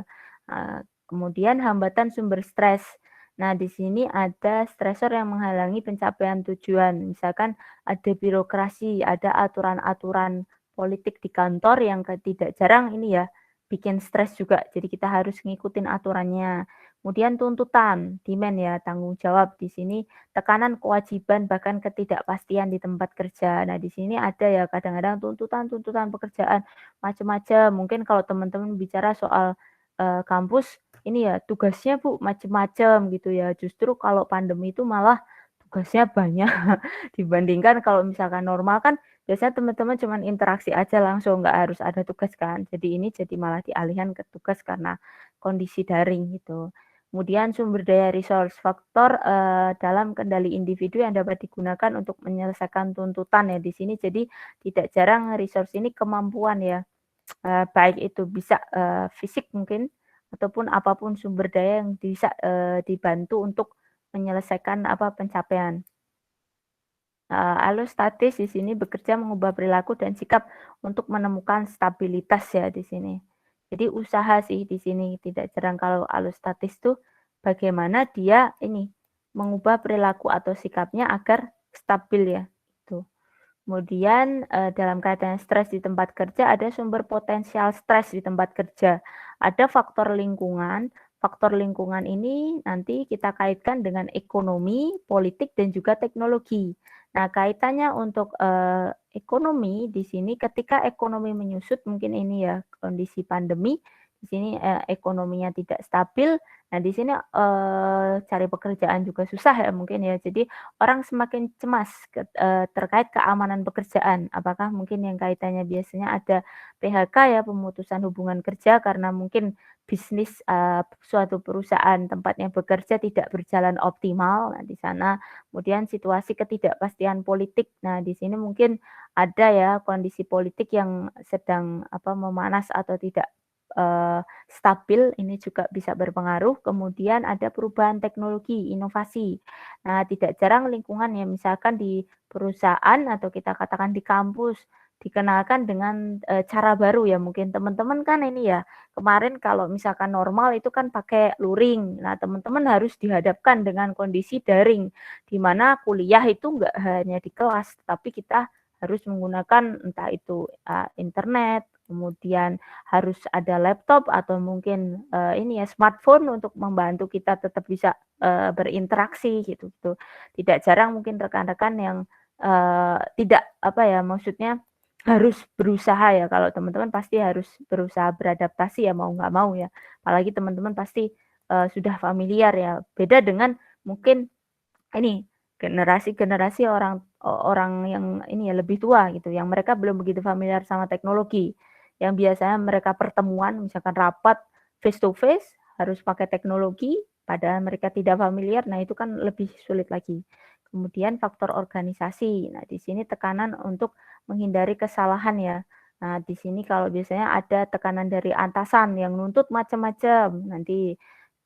kemudian hambatan sumber stres. Nah, di sini ada stresor yang menghalangi pencapaian tujuan, misalkan ada birokrasi, ada aturan-aturan politik di kantor yang tidak jarang ini ya, bikin stres juga. Jadi kita harus ngikutin aturannya. Kemudian tuntutan, demand ya, tanggung jawab. Di sini tekanan kewajiban bahkan ketidakpastian di tempat kerja. Nah, di sini ada ya kadang-kadang tuntutan-tuntutan pekerjaan macam-macam. Mungkin kalau teman-teman bicara soal kampus ini ya tugasnya Bu macam-macam gitu ya. Justru kalau pandemi itu malah tugasnya banyak dibandingkan kalau misalkan normal kan biasanya teman-teman cuman interaksi aja langsung, nggak harus ada tugas kan. Jadi ini jadi malah dialihkan ke tugas karena kondisi daring gitu. Kemudian sumber daya resource faktor, dalam kendali individu yang dapat digunakan untuk menyelesaikan tuntutan ya di sini. Jadi tidak jarang resource ini kemampuan ya, baik itu bisa, fisik mungkin ataupun apapun sumber daya yang bisa, dibantu untuk menyelesaikan pencapaian. Allostatis di sini bekerja mengubah perilaku dan sikap untuk menemukan stabilitas ya di sini. Jadi usaha sih di sini, tidak jarang kalau allostatis tuh bagaimana dia ini mengubah perilaku atau sikapnya agar stabil ya, gitu. Kemudian, dalam kaitan stres di tempat kerja ada sumber potensial stres di tempat kerja. Ada faktor lingkungan ini nanti kita kaitkan dengan ekonomi, politik, dan juga teknologi. Nah, kaitannya untuk, ekonomi di sini ketika ekonomi menyusut mungkin ini ya kondisi pandemi, di sini ekonominya tidak stabil. Nah, di sini cari pekerjaan juga susah ya mungkin ya. Jadi orang semakin cemas terkait keamanan pekerjaan. Apakah mungkin yang kaitannya biasanya ada PHK ya, pemutusan hubungan kerja karena mungkin bisnis suatu perusahaan tempatnya bekerja tidak berjalan optimal. Nah, di sana kemudian situasi ketidakpastian politik. Nah, di sini mungkin ada ya kondisi politik yang sedang memanas atau tidak stabil, ini juga bisa berpengaruh. Kemudian ada perubahan teknologi, inovasi. Nah, tidak jarang lingkungan ya, misalkan di perusahaan atau kita katakan di kampus, dikenalkan dengan cara baru ya. Mungkin teman-teman kan ini ya, kemarin kalau misalkan normal itu kan pakai luring. Nah, teman-teman harus dihadapkan dengan kondisi daring, di mana kuliah itu enggak hanya di kelas, tapi kita harus menggunakan entah itu internet, kemudian harus ada laptop atau mungkin ini ya smartphone untuk membantu kita tetap bisa berinteraksi gitu. Tidak jarang mungkin rekan-rekan yang tidak maksudnya harus berusaha ya. Kalau teman-teman pasti harus berusaha beradaptasi ya mau nggak mau ya. Apalagi teman-teman pasti sudah familiar ya. Beda dengan mungkin ini generasi-generasi orang yang ini ya lebih tua gitu, yang mereka belum begitu familiar sama teknologi. Yang biasanya mereka pertemuan misalkan rapat face to face harus pakai teknologi, padahal mereka tidak familiar, nah itu kan lebih sulit lagi. Kemudian faktor organisasi. Nah, di sini tekanan untuk menghindari kesalahan ya. Nah, di sini kalau biasanya ada tekanan dari atasan yang nuntut macam-macam, nanti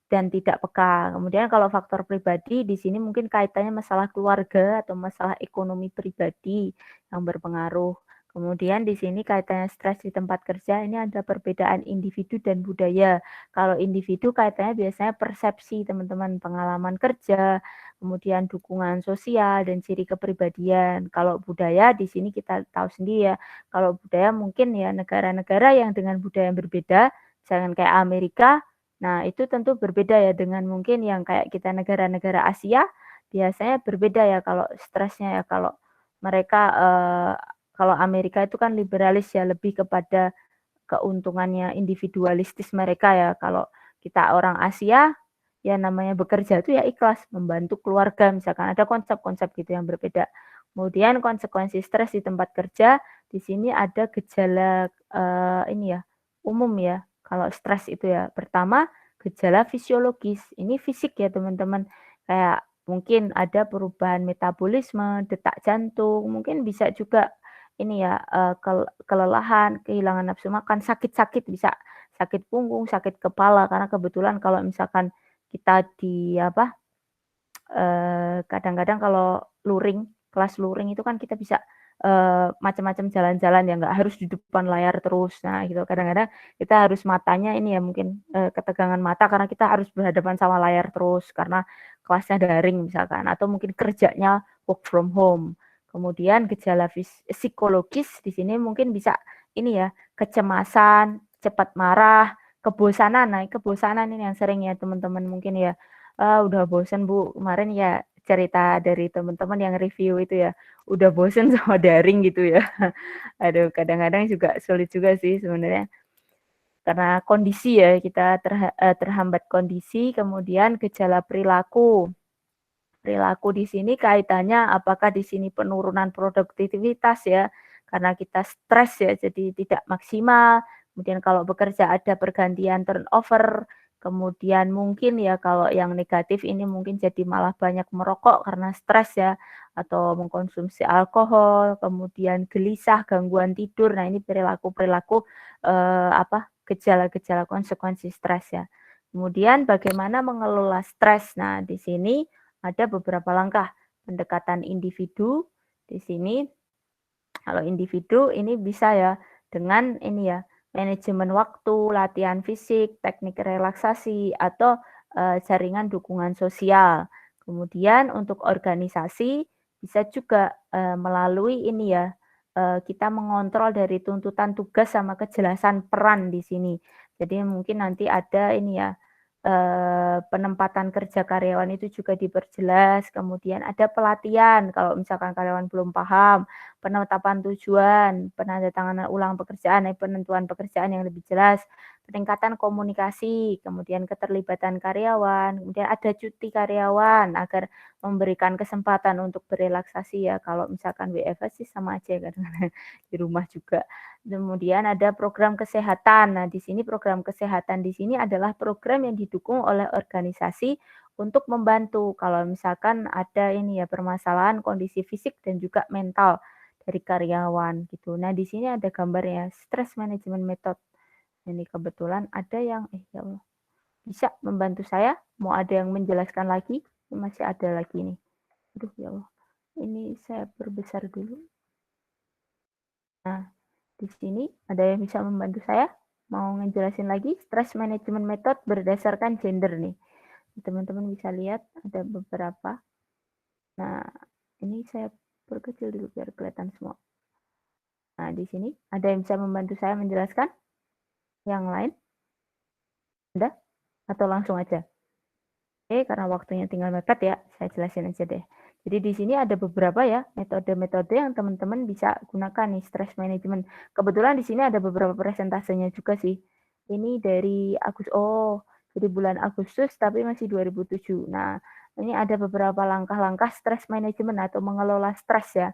dan tidak peka. Kemudian kalau faktor pribadi di sini mungkin kaitannya masalah keluarga atau masalah ekonomi pribadi yang berpengaruh. Kemudian di sini kaitannya stres di tempat kerja ini ada perbedaan individu dan budaya. Kalau individu kaitannya biasanya persepsi teman-teman, pengalaman kerja, kemudian dukungan sosial dan ciri kepribadian. Kalau budaya di sini kita tahu sendiri ya, kalau budaya mungkin ya negara-negara yang dengan budaya yang berbeda, jangan kayak Amerika. Nah, itu tentu berbeda ya dengan mungkin yang kayak kita negara-negara Asia, biasanya berbeda ya kalau stresnya ya. Kalau mereka, kalau Amerika itu kan liberalis ya, lebih kepada keuntungannya individualistis mereka ya. Kalau kita orang Asia, ya namanya bekerja itu ya ikhlas, membantu keluarga misalkan, ada konsep-konsep gitu yang berbeda. Kemudian konsekuensi stres di tempat kerja, di sini ada gejala, ini ya, umum ya, kalau stres itu ya. Pertama, gejala fisiologis, ini fisik ya teman-teman, kayak mungkin ada perubahan metabolisme, detak jantung, mungkin bisa juga ini ya, kelelahan, kehilangan nafsu makan, sakit-sakit, bisa sakit punggung, sakit kepala, karena kebetulan kalau misalkan kita kadang-kadang kalau luring, kelas luring itu kan kita bisa macam-macam jalan-jalan ya, nggak harus di depan layar terus. Nah, gitu. Kadang-kadang kita harus matanya ini ya mungkin ketegangan mata karena kita harus berhadapan sama layar terus karena kelasnya daring misalkan atau mungkin kerjanya work from home. Kemudian gejala psikologis di sini mungkin bisa ini ya, kecemasan, cepat marah, kebosanan. Nah, kebosanan ini yang sering ya teman-teman mungkin ya. Udah bosen Bu, kemarin ya cerita dari teman-teman yang review itu ya, udah bosen sama daring gitu ya. Aduh, kadang-kadang juga sulit juga sih sebenarnya. Karena kondisi ya, kita terhambat kondisi, kemudian gejala perilaku. Perilaku di sini kaitannya apakah di sini penurunan produktivitas ya, karena kita stres ya, jadi tidak maksimal. Kemudian kalau bekerja ada pergantian turnover, kemudian mungkin ya kalau yang negatif ini mungkin jadi malah banyak merokok karena stres ya, atau mengkonsumsi alkohol, kemudian gelisah, gangguan tidur. Nah, ini perilaku-perilaku gejala-gejala konsekuensi stres ya. Kemudian bagaimana mengelola stres? Nah, di sini ada beberapa langkah pendekatan individu. Di sini kalau individu ini bisa ya dengan ini ya manajemen waktu, latihan fisik, teknik relaksasi atau jaringan dukungan sosial. Kemudian untuk organisasi bisa juga melalui ini ya kita mengontrol dari tuntutan tugas sama kejelasan peran di sini. Jadi mungkin nanti ada ini ya penempatan kerja karyawan itu juga diperjelas, kemudian ada pelatihan kalau misalkan karyawan belum paham, penetapan tujuan, penandatanganan ulang pekerjaan, penentuan pekerjaan yang lebih jelas, peningkatan komunikasi, kemudian keterlibatan karyawan, kemudian ada cuti karyawan agar memberikan kesempatan untuk berelaksasi ya, kalau misalkan WFH sih sama aja kan di rumah juga. Kemudian ada program kesehatan. Nah, di sini program kesehatan di sini adalah program yang didukung oleh organisasi untuk membantu kalau misalkan ada ini ya permasalahan kondisi fisik dan juga mental dari karyawan gitu. Nah, di sini ada gambarnya stress management method. Ini kebetulan ada yang ya Allah, bisa membantu saya? Mau ada yang menjelaskan lagi? Masih ada lagi nih. Aduh ya Allah. Ini saya perbesar dulu. Nah, di sini ada yang bisa membantu saya? Mau ngejelasin lagi stress management method berdasarkan gender nih. Teman-teman bisa lihat ada beberapa. Nah, ini saya perkecil dulu biar kelihatan semua. Nah, di sini ada yang bisa membantu saya menjelaskan? Yang lain? Ada? Atau langsung aja? Oke, karena waktunya tinggal mepet ya, saya jelasin aja deh. Jadi di sini ada beberapa ya metode-metode yang teman-teman bisa gunakan nih stress management. Kebetulan di sini ada beberapa presentasenya juga sih. Ini dari jadi bulan Agustus tapi masih 2007. Nah, ini ada beberapa langkah-langkah stress management atau mengelola stres ya.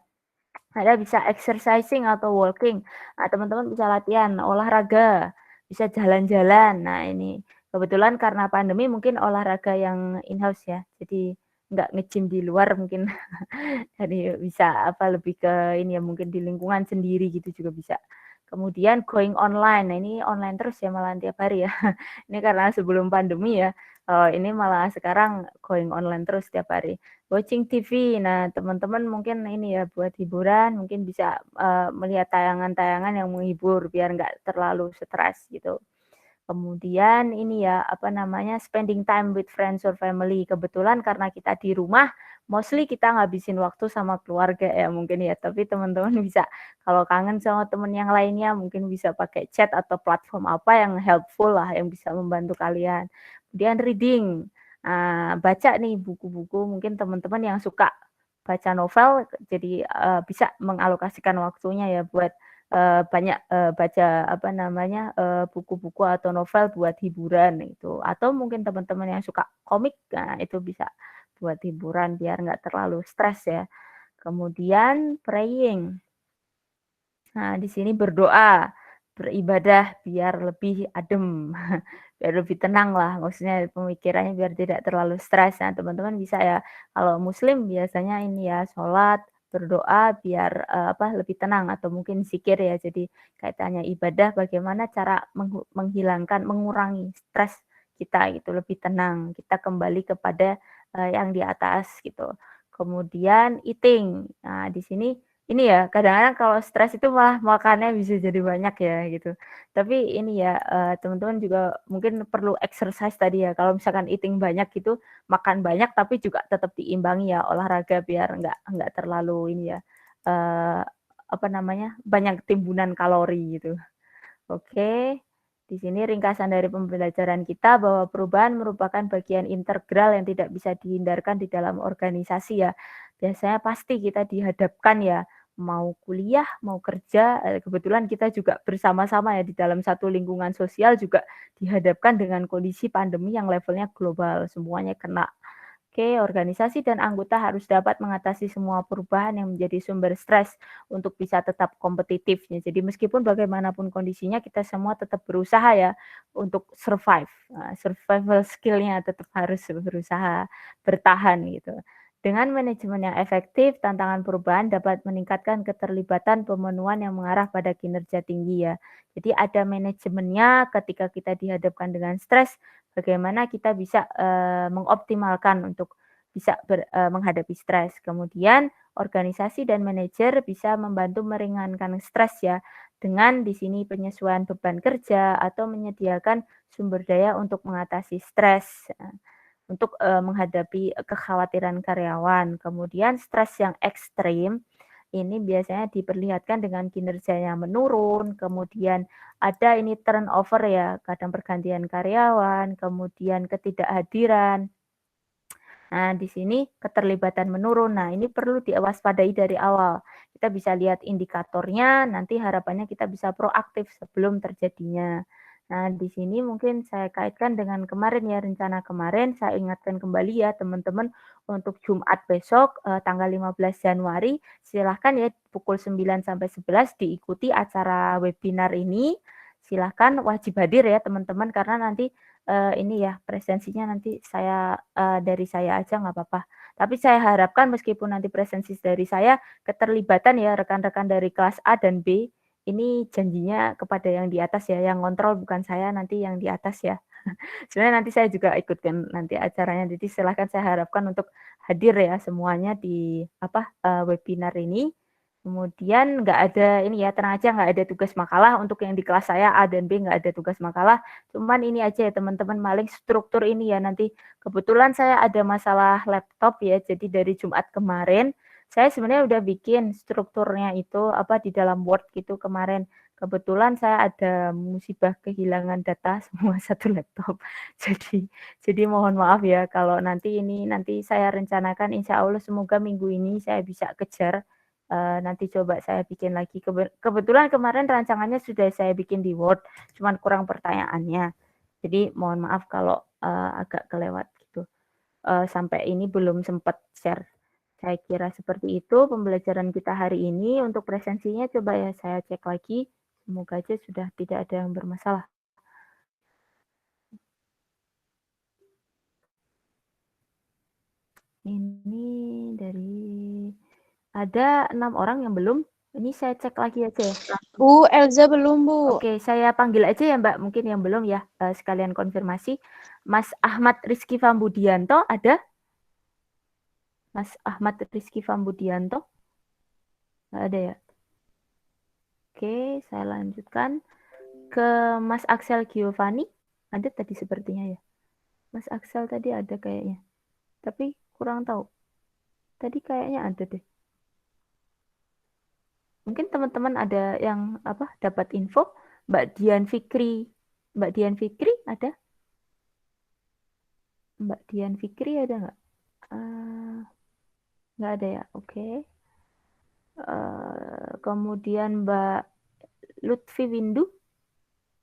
Ada bisa exercising atau walking. Nah, teman-teman bisa latihan olahraga, bisa jalan-jalan. Nah, ini kebetulan karena pandemi mungkin olahraga yang in-house ya. Jadi nggak nge-gym di luar mungkin. Jadi bisa lebih ke ini ya mungkin di lingkungan sendiri gitu juga bisa. Kemudian going online. Nah, ini online terus ya malah tiap hari ya. Ini karena sebelum pandemi ya. Ini malah sekarang going online terus tiap hari. Watching TV. Nah, teman-teman mungkin ini ya buat hiburan, mungkin bisa melihat tayangan-tayangan yang menghibur biar nggak terlalu stres gitu. Kemudian ini ya, spending time with friends or family. Kebetulan karena kita di rumah, mostly kita ngabisin waktu sama keluarga ya mungkin ya. Tapi teman-teman bisa kalau kangen sama teman yang lainnya mungkin bisa pakai chat atau platform apa yang helpful lah, yang bisa membantu kalian. Kemudian reading. Baca nih buku-buku mungkin teman-teman yang suka baca novel jadi bisa mengalokasikan waktunya ya buat banyak baca buku-buku atau novel buat hiburan itu. Atau mungkin teman-teman yang suka komik, nah itu bisa buat hiburan biar nggak terlalu stres ya. Kemudian praying. Nah, di sini berdoa, beribadah biar lebih adem, biar lebih tenang lah, maksudnya pemikirannya biar tidak terlalu stres. Nah, teman-teman bisa ya, kalau muslim biasanya ini ya, sholat, berdoa biar lebih tenang atau mungkin zikir ya. Jadi kaitannya ibadah bagaimana cara menghilangkan, mengurangi stres kita gitu, lebih tenang. Kita kembali kepada yang di atas gitu. Kemudian eating. Nah, di sini ini ya, kadang-kadang kalau stres itu malah makannya bisa jadi banyak ya gitu. Tapi ini ya, teman-teman juga mungkin perlu exercise tadi ya, kalau misalkan eating banyak gitu, makan banyak tapi juga tetap diimbangi ya olahraga biar nggak terlalu ini ya, banyak timbunan kalori gitu. Oke, di sini ringkasan dari pembelajaran kita bahwa perubahan merupakan bagian integral yang tidak bisa dihindarkan di dalam organisasi ya. Biasanya pasti kita dihadapkan ya, mau kuliah, mau kerja, kebetulan kita juga bersama-sama ya di dalam satu lingkungan sosial juga dihadapkan dengan kondisi pandemi yang levelnya global, semuanya kena. Oke, organisasi dan anggota harus dapat mengatasi semua perubahan yang menjadi sumber stres untuk bisa tetap kompetitif. Jadi meskipun bagaimanapun kondisinya, kita semua tetap berusaha ya untuk survive. Survival skill-nya tetap harus berusaha bertahan gitu. Dengan manajemen yang efektif, tantangan perubahan dapat meningkatkan keterlibatan pemenuhan yang mengarah pada kinerja tinggi ya. Jadi ada manajemennya ketika kita dihadapkan dengan stres, bagaimana kita bisa mengoptimalkan untuk bisa menghadapi stres. Kemudian organisasi dan manajer bisa membantu meringankan stres ya dengan di sini penyesuaian beban kerja atau menyediakan sumber daya untuk mengatasi stres untuk menghadapi kekhawatiran karyawan. Kemudian stres yang ekstrim ini biasanya diperlihatkan dengan kinerjanya menurun, kemudian ada ini turnover ya, kadang pergantian karyawan, kemudian ketidakhadiran. Nah, di sini keterlibatan menurun. Nah, ini perlu diwaspadai dari awal. Kita bisa lihat indikatornya, nanti harapannya kita bisa proaktif sebelum terjadinya. Nah, di sini mungkin saya kaitkan dengan kemarin ya, rencana kemarin, saya ingatkan kembali ya teman-teman untuk Jumat besok tanggal 15 Januari, silahkan ya pukul 9 sampai 11 diikuti acara webinar ini. Silahkan wajib hadir ya teman-teman karena nanti ini ya presensinya nanti saya dari saya aja nggak apa-apa. Tapi saya harapkan meskipun nanti presensi dari saya, keterlibatan ya rekan-rekan dari kelas A dan B, ini janjinya kepada yang di atas ya, yang kontrol bukan saya, nanti yang di atas ya. Sebenarnya nanti saya juga ikutkan nanti acaranya, jadi silahkan saya harapkan untuk hadir ya semuanya di webinar ini. Kemudian nggak ada ini ya, tenang aja nggak ada tugas makalah untuk yang di kelas saya A dan B nggak ada tugas makalah. Cuman ini aja ya teman-teman maling struktur ini ya nanti kebetulan saya ada masalah laptop ya. Jadi dari Jumat kemarin saya sebenarnya udah bikin strukturnya itu di dalam Word gitu kemarin. Kebetulan saya ada musibah kehilangan data semua satu laptop. Jadi mohon maaf ya kalau nanti saya rencanakan insya Allah semoga minggu ini saya bisa kejar. Nanti coba saya bikin lagi. Kebetulan kemarin rancangannya sudah saya bikin di Word, cuman kurang pertanyaannya. Jadi mohon maaf kalau agak kelewat gitu. Sampai ini belum sempat share. Saya kira seperti itu pembelajaran kita hari ini. Untuk presensinya coba ya saya cek lagi. Semoga aja sudah tidak ada yang bermasalah. Ini dari ada 6 orang yang belum. Ini saya cek lagi aja ya. Bu, Elza belum, Bu. Oke, saya panggil aja ya Mbak, mungkin yang belum ya, sekalian konfirmasi. Mas Ahmad Rizky Fambudianto ada? Mas Ahmad Rizky Fambudianto? Nggak ada ya? Oke, saya lanjutkan ke Mas Axel Giovanni. Ada tadi sepertinya ya. Mas Axel tadi ada kayaknya. Tapi kurang tahu. Tadi kayaknya ada deh. Mungkin teman-teman ada yang dapat info. Mbak Dian Fikri ada? Mbak Dian Fikri ada nggak? Nggak ada ya, oke. Kemudian Mbak Lutfi Windu,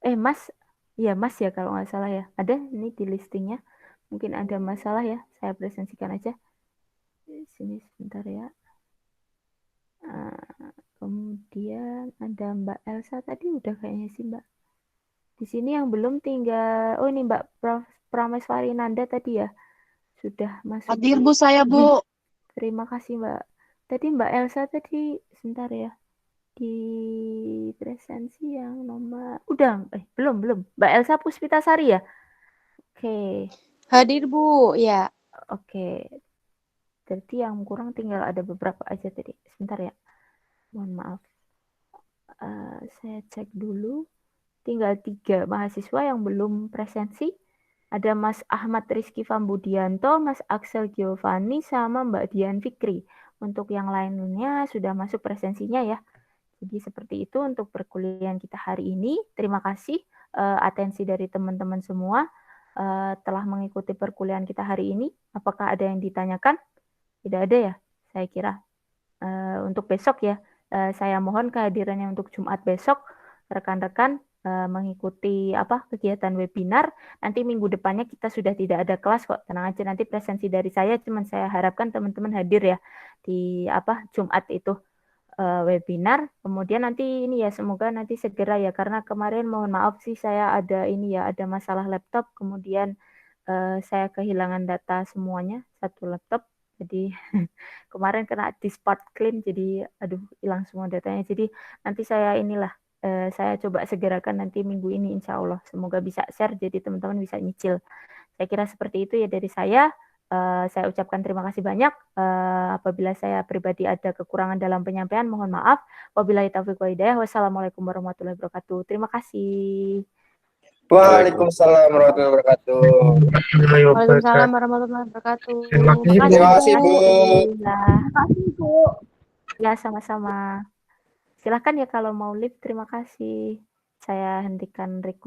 Mas ya kalau nggak salah ya. Ada ini di listingnya. Mungkin ada masalah ya, saya presentasikan aja. Sini sebentar ya. Kemudian ada Mbak Elsa tadi udah kayaknya sih Mbak. Di sini yang belum tinggal, ini Mbak Prameswari Nanda tadi ya. Sudah masuk. Hadir Bu saya, Bu. Terima kasih Mbak. Tadi Mbak Elsa tadi sebentar ya. Di presensi yang nomor belum. Mbak Elsa Puspitasari ya? Oke. Hadir Bu, ya. Oke. Berarti yang kurang tinggal ada beberapa aja tadi. Sebentar ya. Mohon maaf. Saya cek dulu. Tinggal 3 mahasiswa yang belum presensi. Ada Mas Ahmad Rizky Fambudianto, Mas Axel Giovanni, sama Mbak Dian Fikri. Untuk yang lainnya sudah masuk presensinya ya. Jadi seperti itu untuk perkuliahan kita hari ini. Terima kasih atensi dari teman-teman semua telah mengikuti perkuliahan kita hari ini. Apakah ada yang ditanyakan? Tidak ada ya, saya kira. Untuk besok ya, saya mohon kehadirannya untuk Jumat besok, rekan-rekan mengikuti kegiatan webinar. Nanti minggu depannya kita sudah tidak ada kelas kok. Tenang aja, nanti presensi dari saya, cuman saya harapkan teman-teman hadir ya di Jumat itu webinar. Kemudian nanti ini ya semoga nanti segera ya, karena kemarin mohon maaf sih saya ada masalah laptop, kemudian saya kehilangan data semuanya, satu laptop. Jadi kemarin kena di spot clean, jadi hilang semua datanya. Jadi nanti saya saya coba segerakan nanti minggu ini insya Allah. Semoga bisa share jadi teman-teman bisa nyicil. Saya kira seperti itu ya dari saya. Saya ucapkan terima kasih banyak. Apabila saya pribadi ada kekurangan dalam penyampaian, mohon maaf. Wabillahi taufiq wal hidayah. Wassalamualaikum warahmatullahi wabarakatuh. Terima kasih. Waalaikumsalam warahmatullahi wabarakatuh. Waalaikumsalam warahmatullahi wabarakatuh. Terima kasih, Bu. Alhamdulillah. Terima kasih, Bu. Ya, sama-sama. Silakan ya kalau mau live. Terima kasih. Saya hentikan record.